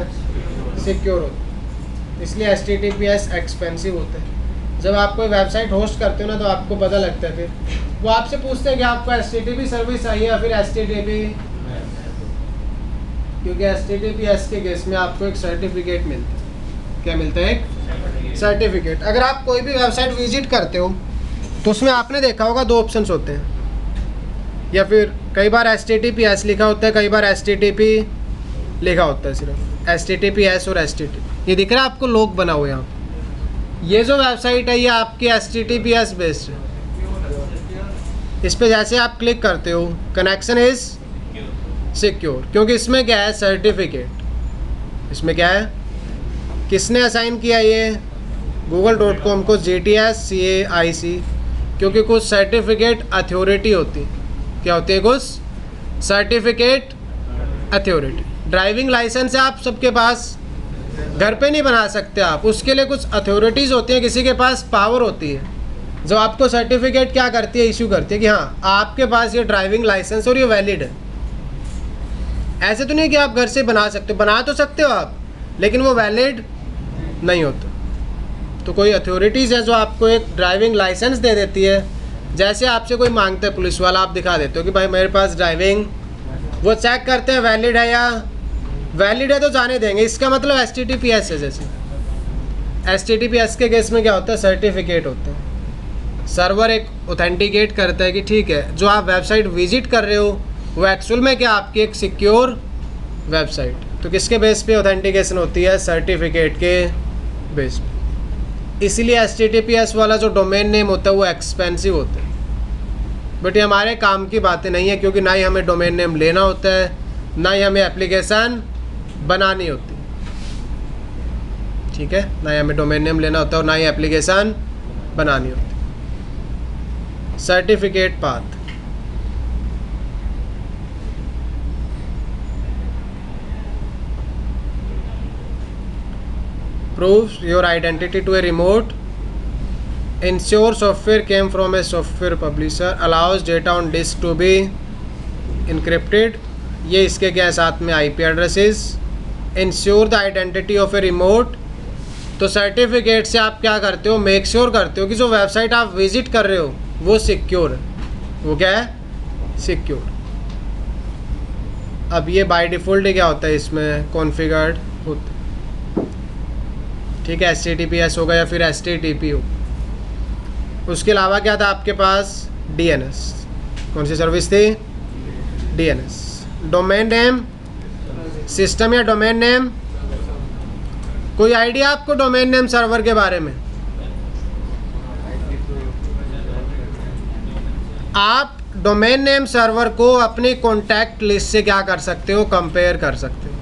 सिक्योर होता है। इसलिए HTTPS एक्सपेंसिव होता है। जब आप कोई वेबसाइट होस्ट करते हो ना तो आपको पता लगता है, फिर वो आपसे पूछते हैं कि आपको HTTP सर्विस चाहिए या फिर HTTP क्योंकि HTTPS के केस में आपको एक सर्टिफिकेट मिलता है। क्या मिलता है? एक सर्टिफिकेट। अगर आप कोई भी वेबसाइट विजिट करते हो तो उसमें आपने देखा होगा दो ऑप्शंस होते हैं, या फिर कई बार HTTPS लिखा होता है, कई बार HTTP लिखा होता है, सिर्फ HTTPS और HTTP। ये दिख रहा है आपको लोग बना हुआ यहाँ। ये जो वेबसाइट है ये आपकी HTTPS बेस्ड है। इस पे जैसे आप क्लिक करते हो कनेक्शन इज सिक्योर, क्योंकि इसमें क्या है? सर्टिफिकेट। इसमें क्या है? किसने असाइन किया ये? google.com को GTS CAIC, क्योंकि कुछ सर्टिफिकेट अथॉरिटी होती है। क्या होती है? कुछ सर्टिफिकेट अथॉरिटी। ड्राइविंग लाइसेंस है आप सबके पास, घर पे नहीं बना सकते आप, उसके लिए कुछ अथॉरिटीज़ होती हैं, किसी के पास पावर होती है जो आपको सर्टिफिकेट क्या करती है? इशू करती है कि हाँ आपके पास ये ड्राइविंग लाइसेंस और ये वैलिड है। ऐसे तो नहीं कि आप घर से बना सकते हो, बना तो सकते हो आप, लेकिन वो वैलिड नहीं होता। तो कोई अथॉरिटीज़ है जो आपको एक ड्राइविंग लाइसेंस दे देती है। जैसे आपसे कोई मांगता है पुलिस वाला, आप दिखा देते हो कि भाई मेरे पास ड्राइविंग, वो चेक करते हैं वैलिड है या वैलिड है तो जाने देंगे। इसका मतलब HTTPS है। जैसे HTTPS के केस में क्या होता है? सर्टिफिकेट होते हैं। सर्वर एक ऑथेंटिकेट करता है कि ठीक है जो आप वेबसाइट विजिट कर रहे हो वो एक्चुअल में क्या आपकी एक सिक्योर वेबसाइट। तो किसके बेस पे ऑथेंटिकेशन होती है? सर्टिफिकेट के बेस पे। इसीलिए HTTPS वाला जो डोमेन नेम होता है वो एक्सपेंसिव होता है। बट ये हमारे काम की बातें नहीं है, क्योंकि ना ही हमें डोमेन नेम लेना होता है, ना ही हमें एप्लीकेशन बनानी होती। ठीक है, ना ही हमें डोमेन नेम लेना होता है और ना ही एप्लीकेशन बनानी होती। Certificate path. proves your identity to a remote, ensure software came from a software publisher, allows data on disk to be encrypted। ये इसके क्या है? साथ में IP addresses. ensure the identity of a remote। तो certificate से आप क्या करते हो? मेक श्योर करते हो कि जो वेबसाइट आप विजिट कर रहे हो वो सिक्योर है। वो क्या है? सिक्योर। अब ये बाय डिफ़ॉल्ट क्या होता है? इसमें कॉन्फ़िगर्ड होता है। ठीक है, HTTPS होगा या फिर HTTP हो। उसके अलावा क्या था आपके पास? DNS। कौन सी सर्विस थी? DNS। डोमेन नेम सिस्टम या डोमेन नेम? कोई आइडिया आपको डोमेन नेम सर्वर के बारे में? आप डोमेन नेम सर्वर को अपनी कॉन्टैक्ट लिस्ट से क्या कर सकते हो? कंपेयर कर सकते हो।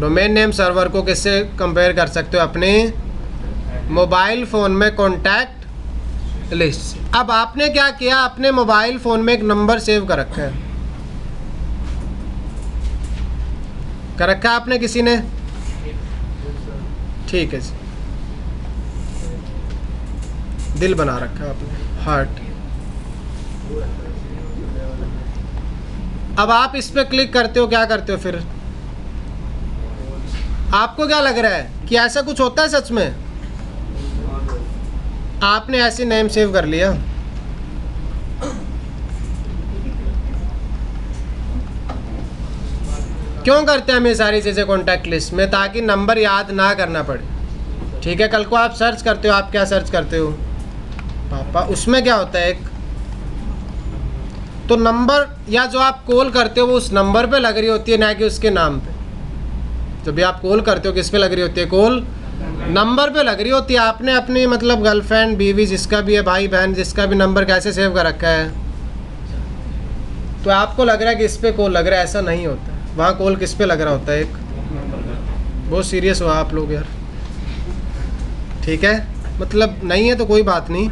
डोमेन नेम सर्वर को किससे कंपेयर कर सकते हो? अपने मोबाइल फ़ोन में कॉन्टैक्ट लिस्ट से। अब आपने क्या किया? अपने मोबाइल फ़ोन में एक नंबर सेव कर रखा है। कर रखा है आपने किसी ने? ठीक है जी, दिल बना रखा है आपने, हार्ट। अब आप इस पर क्लिक करते हो, क्या करते हो फिर? आपको क्या लग रहा है कि ऐसा कुछ होता है सच में? आपने ऐसे नेम सेव कर लिया। क्यों करते हैं हम ये सारी चीज़ें कॉन्टैक्ट लिस्ट में? ताकि नंबर याद ना करना पड़े। ठीक है, कल को आप सर्च करते हो, आप क्या सर्च करते हो? पापा। उसमें क्या होता है? एक तो नंबर या जो आप कॉल करते हो वो उस नंबर पे लग रही होती है, ना कि उसके नाम पे। जब भी आप कॉल करते हो किस पे लग रही होती है? कॉल नंबर पे लग रही होती है। आपने अपनी मतलब गर्लफ्रेंड, बीवी, जिसका भी है, भाई बहन, जिसका भी नंबर कैसे सेव कर रखा है, तो आपको लग रहा है कि इस पे कॉल लग रहा है। ऐसा नहीं होता। वहाँ कॉल किस पे लग रहा होता है? एक बहुत सीरियस हो आप लोग यार। ठीक है, मतलब नहीं है तो कोई बात नहीं,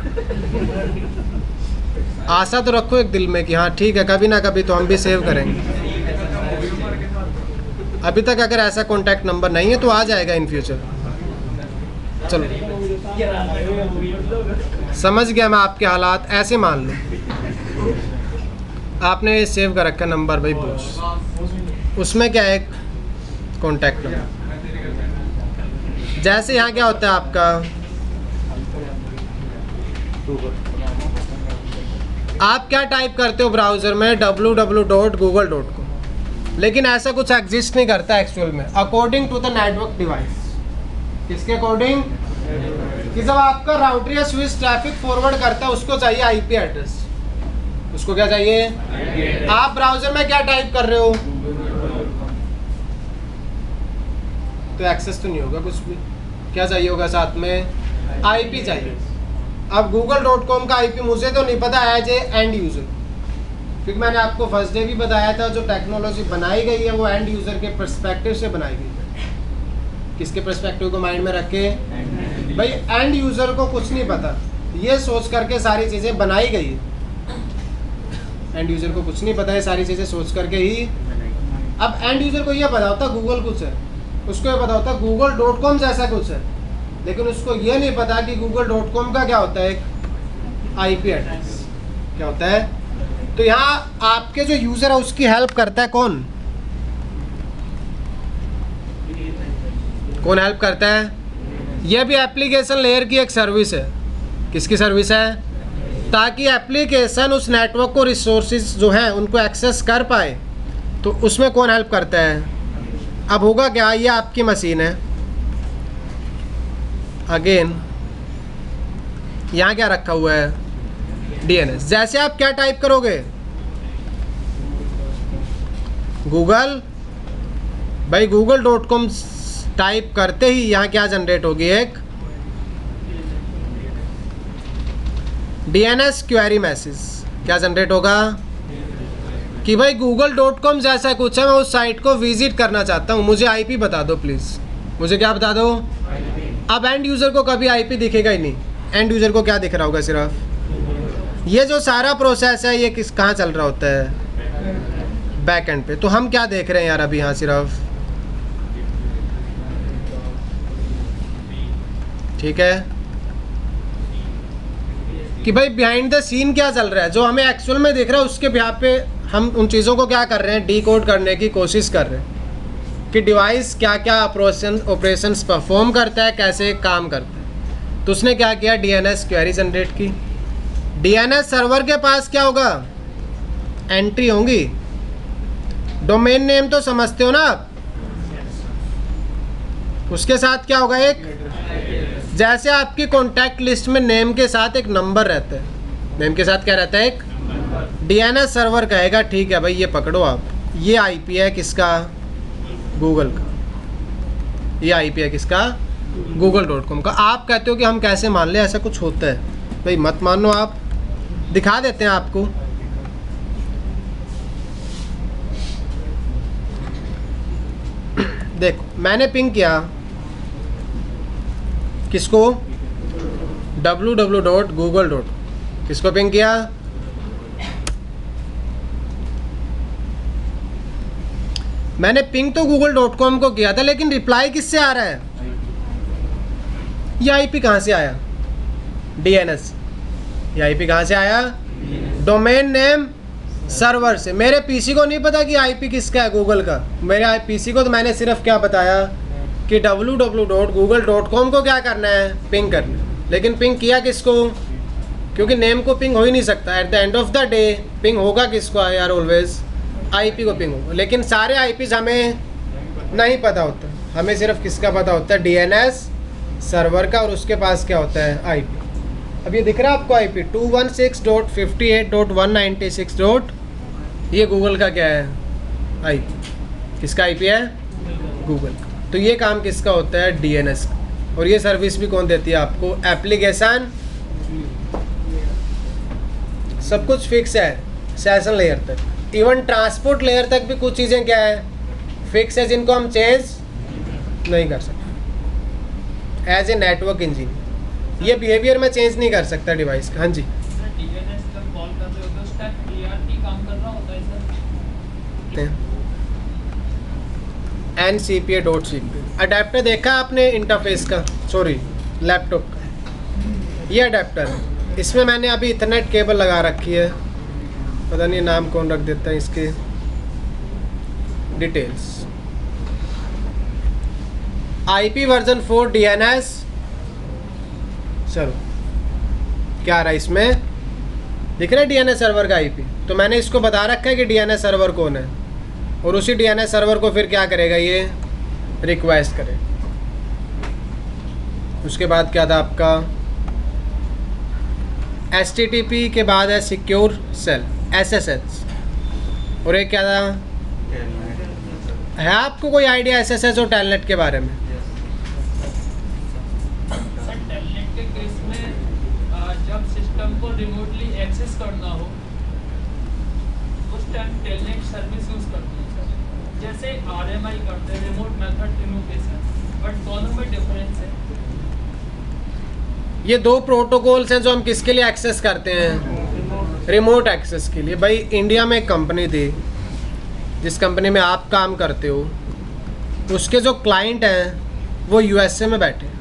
आशा तो रखो एक दिल में कि हाँ ठीक है, कभी ना कभी तो हम भी सेव करेंगे। अभी तक अगर ऐसा कॉन्टैक्ट नंबर नहीं है तो आ जाएगा इन फ्यूचर। चलो, समझ गया मैं आपके हालात। ऐसे मान लो आपने सेव कर रखा नंबर भाई बॉस, उसमें क्या है? Contact number. जैसे यहाँ क्या होता है आपका? आप क्या टाइप करते हो ब्राउज़र में? www.google.com। लेकिन ऐसा कुछ एग्जिस्ट नहीं करता एक्चुअल में, according to the network device. किसके अकॉर्डिंग? कि जब आपका राउटर या स्विच ट्रैफिक फॉरवर्ड करता है उसको चाहिए आईपी एड्रेस। उसको क्या चाहिए? आप ब्राउजर में क्या टाइप कर रहे हो तो एक्सेस तो नहीं होगा कुछ भी, क्या चाहिए होगा साथ में? आईपी चाहिए। अब google.com का आईपी मुझे तो नहीं पता एज ए एंड यूज़र, क्योंकि मैंने आपको फर्स्ट डे भी बताया था जो टेक्नोलॉजी बनाई गई है वो एंड यूज़र के पर्सपेक्टिव से बनाई गई है। किसके पर्सपेक्टिव को माइंड में रख के? भाई एंड यूज़र को कुछ नहीं पता, ये सोच करके सारी चीज़ें बनाई गई है। एंड यूज़र को कुछ नहीं पता है, सारी चीज़ें सोच करके ही। अब एंड यूज़र को ये पता होता गूगल कुछ है, उसको ये पता होता google.com जैसा कुछ है, लेकिन उसको ये नहीं पता कि google.com का क्या होता है, एक आईपी एड्रेस क्या होता है। तो यहाँ आपके जो यूज़र है उसकी हेल्प करता है कौन? कौन हेल्प करता है? यह भी एप्लीकेशन लेयर की एक सर्विस है। किसकी सर्विस है? ताकि एप्लीकेशन उस नेटवर्क को रिसोर्सेज जो हैं उनको एक्सेस कर पाए, तो उसमें कौन हेल्प करता है? अब होगा क्या, ये आपकी मशीन है, अगेन यहाँ क्या रखा हुआ है? डीएनएस। जैसे आप क्या टाइप करोगे? गूगल, भाई google.com टाइप करते ही यहाँ क्या जनरेट होगी? एक डीएनएस क्वेरी मैसेज। क्या जनरेट होगा? कि भाई google.com जैसा कुछ है, मैं उस साइट को विजिट करना चाहता हूँ, मुझे आईपी बता दो प्लीज़। मुझे क्या बता दो? अब एंड यूज़र को कभी आईपी दिखेगा ही नहीं। एंड यूज़र को क्या दिख रहा होगा? सिर्फ ये जो सारा प्रोसेस है ये कहाँ चल रहा होता है? बैक एंड पे। तो हम क्या देख रहे हैं यार अभी यहाँ सिर्फ, ठीक है, कि भाई बिहाइंड द सीन क्या चल रहा है, जो हमें एक्चुअल में दिख रहा है उसके बिहाफ पे हम उन चीज़ों को क्या कर रहे हैं? डीकोड करने की कोशिश कर रहे हैं कि डिवाइस क्या क्या ऑपरेशंस परफॉर्म करता है, कैसे काम करता है। तो उसने क्या किया? डीएनएस क्वेरी जनरेट की। डीएनएस सर्वर के पास क्या होगा? एंट्री होंगी। डोमेन नेम तो समझते हो ना आप? उसके साथ क्या होगा? एक, जैसे आपकी कॉन्टैक्ट लिस्ट में नेम के साथ एक नंबर रहता है, नेम के साथ क्या रहता है? एक। डीएनएस सर्वर कहेगा ठीक है भाई ये पकड़ो आप, ये आईपी है किसका? गूगल का। ये आईपी है किसका? google.com का। आप कहते हो कि हम कैसे मान ले, ऐसा कुछ होता है? भाई मत मानो, आप दिखा देते हैं आपको। देखो मैंने पिंग किया किसको? www.google.com। किसको पिंग किया? मैंने पिंग तो google.com को किया था, लेकिन रिप्लाई किससे आ रहा है? ये आईपी कहाँ से आया? डीएनएस। ये आईपी कहाँ से आया? डोमेन नेम सर्वर से। मेरे पीसी को नहीं पता कि आईपी किसका है, गूगल का। मेरे पीसी को तो मैंने सिर्फ क्या बताया कि www.google.com को क्या करना है? पिंग करना है। लेकिन पिंग किया किसको? क्योंकि नेम को पिंग हो ही नहीं सकता। At the end of the day ping होगा किसको यार? ऑलवेज आईपी को पिंग होगा। लेकिन सारे आईपीज हमें नहीं पता होता, हमें सिर्फ किसका पता होता है? डीएनएस सर्वर का, और उसके पास क्या होता है? आईपी। अब ये दिख रहा है आपको आईपी 216.58.196. ये गूगल का क्या है? आईपी। किसका आईपी है? गूगल का। तो ये काम किसका होता है? डीएनएस का। और ये सर्विस भी कौन देती है आपको? एप्लीकेशन। सब कुछ फिक्स है सेशन लेयर तक, इवन ट्रांसपोर्ट लेयर तक भी कुछ चीज़ें क्या है? फिक्स है, जिनको हम चेंज नहीं कर सकते। एज ए नेटवर्क इंजीनियर ये बिहेवियर में चेंज नहीं कर सकता डिवाइस का। हाँ जी, डीएनएस जब कॉल कर रहे होते हो उसका ईआरपी काम कर रहा होता है सर? NCPA.cp अडेप्टर देखा आपने इंटरफेस का? सॉरी, लैपटॉप का। ये अडेप्टर है, इसमें मैंने अभी इथरनेट केबल लगा रखी है, पता नहीं नाम कौन रख देता है इसके। Details IP version 4 DNS। चलो क्या आ रहा है इसमें? दिख रहा है DNS सर्वर का IP। तो मैंने इसको बता रखा है कि DNS सर्वर कौन है, और उसी डीएनएस सर्वर को फिर क्या करेगा, ये रिक्वेस्ट करेगा। उसके बाद क्या था आपका, HTTP के बाद है सिक्योर सेल SSH, और एक क्या था, है आपको कोई आइडिया SSH और टेलनेट के बारे में? सर टेलनेट के केस में जब सिस्टम को रिमोटली एक्सेस करना हो उस टाइम टेलनेट सर्विस यूज करते हैं सर, जैसे RMI करते हैं, रिमोट मेथड इनोवेशन, बट दोनों में डिफरेंस है। ये दो प्रोटोकॉल्स हैं जो हम किसके लिए एक्सेस करते हैं, रिमोट एक्सेस के लिए। भाई इंडिया में एक कंपनी थी, जिस कंपनी में आप काम करते हो, उसके जो क्लाइंट हैं वो USA में बैठे हैं।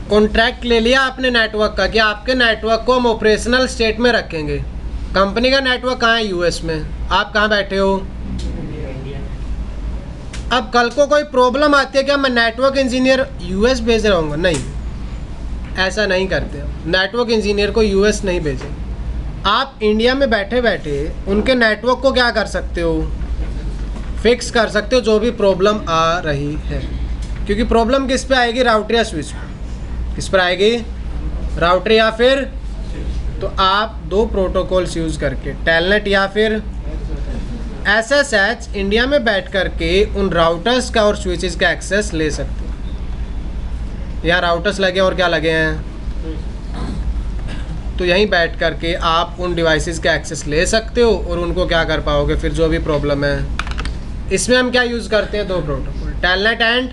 कॉन्ट्रैक्ट ले लिया आपने नेटवर्क का कि आपके नेटवर्क को हम ऑपरेशनल स्टेट में रखेंगे। कंपनी का नेटवर्क कहाँ है, US में, आप कहाँ बैठे हो। अब कल को कोई प्रॉब्लम आती है क्या मैं नेटवर्क इंजीनियर US भेज रहा हूँ, नहीं, ऐसा नहीं करते। नेटवर्क इंजीनियर को US नहीं भेजें, आप इंडिया में बैठे बैठे उनके नेटवर्क को क्या कर सकते हो, फिक्स कर सकते हो जो भी प्रॉब्लम आ रही है। क्योंकि प्रॉब्लम किस पे आएगी, राउटर या स्विच पे, किस पर आएगी, राउटर या फिर, तो आप दो प्रोटोकॉल्स यूज़ करके टेलनेट या फिर SSH इंडिया में बैठ करके उन राउटर्स का और स्विचेस का एक्सेस ले सकते हो। यहाँ राउटर्स लगे और क्या लगे हैं, तो यहीं बैठ करके आप उन डिवाइसेस का एक्सेस ले सकते हो और उनको क्या कर पाओगे फिर जो भी प्रॉब्लम है। इसमें हम क्या यूज़ करते हैं, दो प्रोटोकॉल, टेलनेट एंड,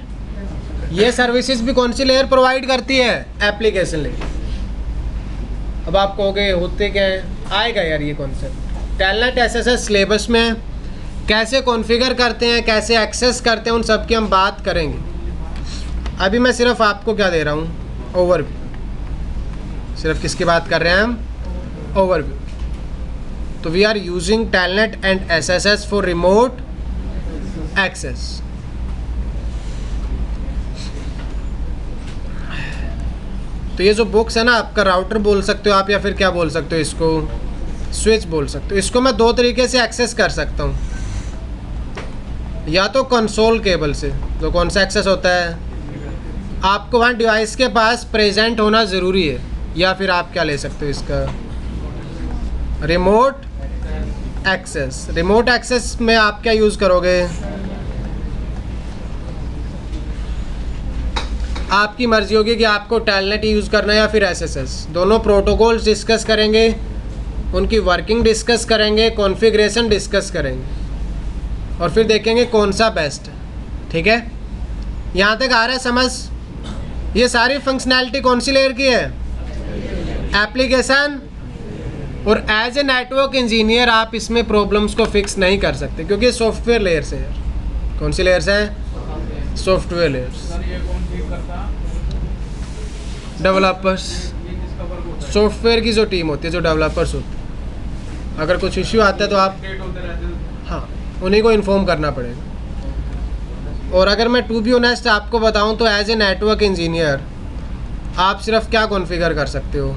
ये सर्विसेज भी कौन सी लेयर प्रोवाइड करती है, एप्लीकेशन लेयर। अब आप कहोगे होते क्या है, आएगा यार ये कॉन्सेप्ट। टेलनेट SSH सिलेबस में कैसे कॉन्फ़िगर करते हैं, कैसे एक्सेस करते हैं, उन सब की हम बात करेंगे। अभी मैं सिर्फ आपको क्या दे रहा हूँ, ओवरव्यू। सिर्फ किसकी बात कर रहे हैं हम, ओवरव्यू। तो we are using telnet and SSH for remote access. तो ये जो बुक्स है ना, आपका राउटर बोल सकते हो आप, या फिर क्या बोल सकते हो इसको, स्विच बोल सकते हो। इसको मैं दो तरीके से एक्सेस कर सकता हूँ, या तो कंसोल केबल से, जो कौन सा एक्सेस होता है, आपको वहाँ डिवाइस के पास प्रेजेंट होना ज़रूरी है, या फिर आप क्या ले सकते हो इसका, रिमोट एक्सेस। रिमोट एक्सेस में आप क्या यूज़ करोगे, आपकी मर्जी होगी कि आपको टेलनेट यूज़ करना है या फिर SSH। दोनों प्रोटोकॉल्स डिस्कस करेंगे, उनकी वर्किंग डिस्कस करेंगे, कॉन्फ़िगरेशन डिस्कस करेंगे, और फिर देखेंगे कौन सा बेस्ट है। ठीक है, यहाँ तक आ रहा है समझ। ये सारी फंक्शनैलिटी कौन सी लेयर की है, एप्लीकेशन। और एज ए नेटवर्क इंजीनियर आप इसमें प्रॉब्लम्स को फिक्स नहीं कर सकते, क्योंकि सॉफ्टवेयर लेयर से है। कौन सी लेयर से है, सॉफ्टवेयर लेयर्स। डेवलपर्स, सॉफ्टवेयर की जो टीम होती है, जो डेवलपर्स होते हैं, अगर कुछ इश्यू आता है तो आप, हाँ, उन्हीं को इन्फॉर्म करना पड़ेगा। और अगर मैं टू बी ऑनेस्ट आपको बताऊं तो एज ए नेटवर्क इंजीनियर आप सिर्फ क्या कॉन्फ़िगर कर सकते हो,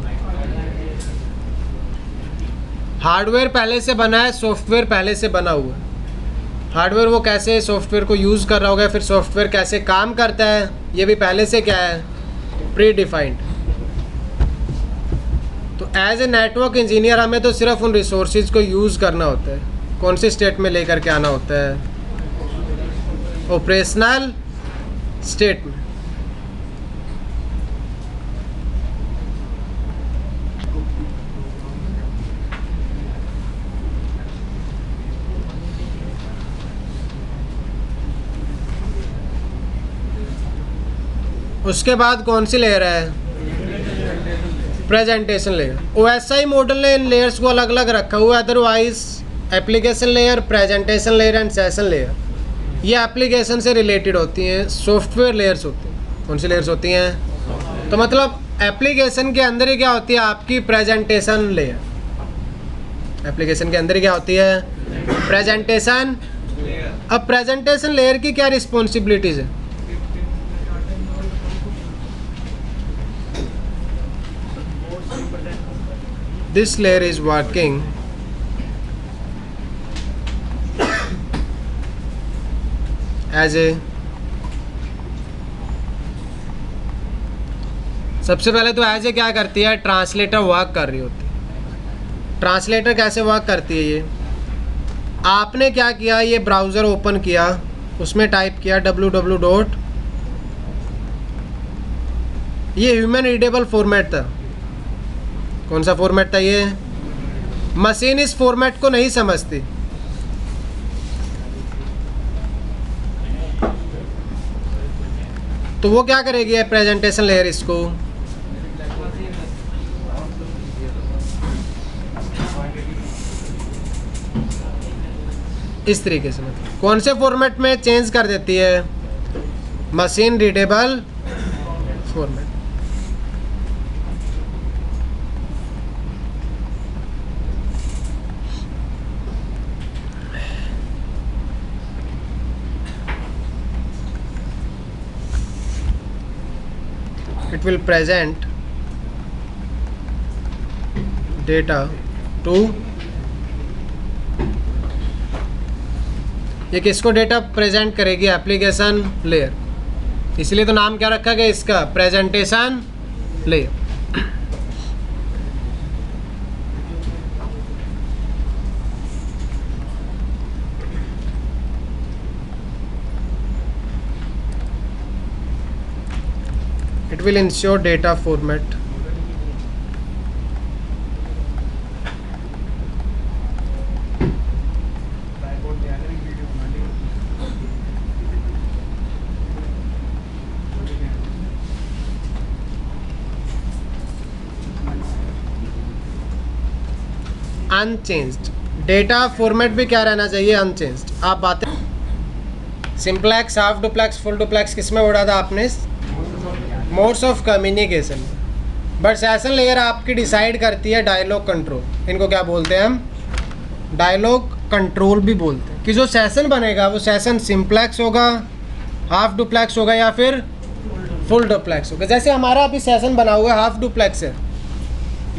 हार्डवेयर पहले से बना है, सॉफ्टवेयर पहले से बना हुआ है। हार्डवेयर वो कैसे सॉफ्टवेयर को यूज़ कर रहा होगा, फिर सॉफ्टवेयर कैसे काम करता है, ये भी पहले से क्या है, प्री डिफाइंड। तो एज ए नेटवर्क इंजीनियर हमें तो सिर्फ उन रिसोर्सेज को यूज़ करना होता है, कौन सी स्टेट में लेकर के आना होता है, ऑपरेशनल स्टेट में। उसके बाद कौन सी लेयर है, प्रेजेंटेशन लेयर। OSI मॉडल ने इन लेयर्स को अलग अलग रखा हुआ है, otherwise application layer, presentation layer and session layer ये एप्लीकेशन से रिलेटेड होती हैं, सॉफ्टवेयर लेयर्स होती हैं। कौन सी लेयर्स होती हैं, तो मतलब एप्लीकेशन के अंदर ही क्या होती है, आपकी प्रेजेंटेशन लेयर। एप्लीकेशन के अंदर ही क्या होती है, प्रेजेंटेशन। अब प्रेजेंटेशन लेयर की क्या रिस्पॉन्सिबिलिटीज़ है, this layer is working as a, सबसे पहले तो एज ए क्या करती है, ट्रांसलेटर वर्क कर रही होती है। ट्रांसलेटर कैसे वर्क करती है, ये आपने क्या किया, ये ब्राउज़र ओपन किया, उसमें टाइप किया www. ये ह्यूमन रीडेबल फॉर्मेट था। कौन सा फॉर्मेट था ये? मशीन इस फॉर्मेट को नहीं समझती। तो वो क्या करेगी प्रेजेंटेशन लेयर इसको इस तरीके से, मतलब कौन से फॉर्मेट में चेंज कर देती है? Machine readable format. It will present data to, ये किसको डेटा प्रेजेंट करेगी? Application layer. इसलिए तो नाम क्या रखा गया इसका? Presentation layer. It will ensure data format unchanged. Data format भी क्या रहना चाहिए? अनचेंज्ड। आप बातें simplex, half duplex, full duplex किस में उड़ा था आपने? Modes of communication. But session layer आपकी डिसाइड करती है डायलॉग कंट्रोल। इनको क्या बोलते हैं हम? डायलॉग कंट्रोल भी बोलते हैं। कि जो सेशन बनेगा वो सेशन सिंप्लेक्स होगा, हाफ डुप्लेक्स होगा या फिर फुल डुप्लेक्स होगा। जैसे हमारा अभी सेशन बना हुआ है हाफ डुप्लेक्स है,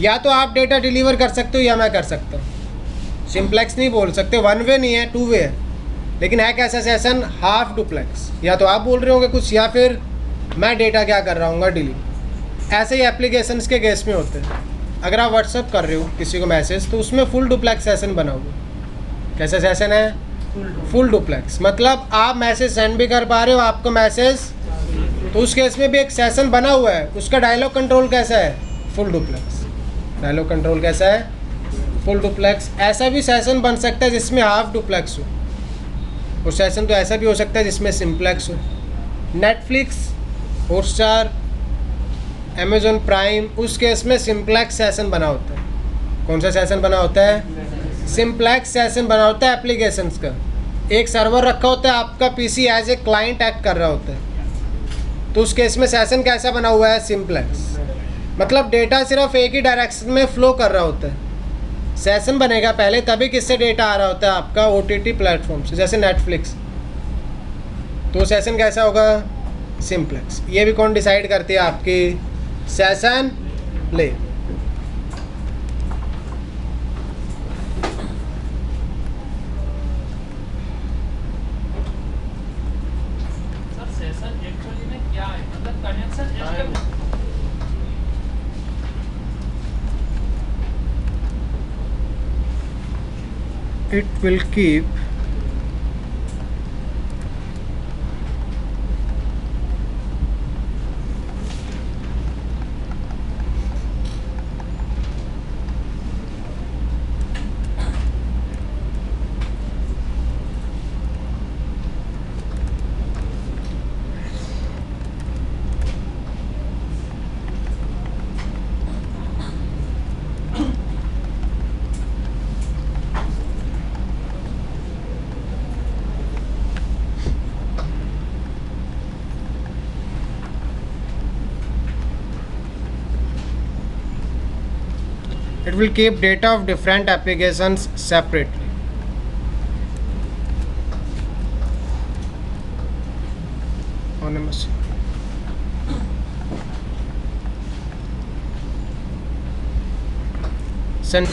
या तो आप डेटा डिलीवर कर सकते हो या मैं कर सकता हूँ। सिंप्लेक्स नहीं बोल सकते, वन वे नहीं है, टू वे है। लेकिन है कैसा सेशन? Half duplex. या तो आप बोल रहे होंगे कुछ, या फिर मैं डेटा क्या कर रहा हूँ डिलीट। ऐसे ही एप्लीकेशंस के केस में होते हैं। अगर आप व्हाट्सअप कर रहे हो किसी को मैसेज, तो उसमें फुल डुप्लेक्स सेशन बना हुआ। कैसा सेशन है? Full duplex. मतलब आप मैसेज सेंड भी कर पा रहे हो, आपको मैसेज, तो उस केस में भी एक सेशन बना हुआ है। उसका डायलॉग कंट्रोल कैसा है? Full duplex. डायलॉग कंट्रोल कैसा है? Full duplex. ऐसा भी सेशन बन सकता है जिसमें हाफ डुप्लेक्स हो, और सेशन तो ऐसा भी हो सकता है जिसमें सिंप्लेक्स हो। नेटफ्लिक्स, हॉटस्टार, अमेजोन प्राइम, उस केस में सिंप्लेक्स सेशन बना होता है। कौन सा सेशन बना होता है? सिंप्लेक्स सेशन बना होता है एप्लीकेशंस का। एक सर्वर रखा होता है, आपका PC as a client act कर रहा होता है, तो उस केस में सेशन कैसा बना हुआ है? सिंप्लेक्स। मतलब डेटा सिर्फ एक ही डायरेक्शन में फ्लो कर रहा होता है। सेशन बनेगा पहले, तभी किससे डेटा आ रहा होता है? आपका ओटीटी प्लेटफॉर्म से, जैसे नेटफ्लिक्स। तो सेशन कैसा होगा? सिंप्लेक्स। ये भी कौन डिसाइड करती है? आपकी सेशन ले। सर सेशन एक्चुअली में क्या है? मतलब connection It will keep it will keep data of different applications separately. On a machine. Saint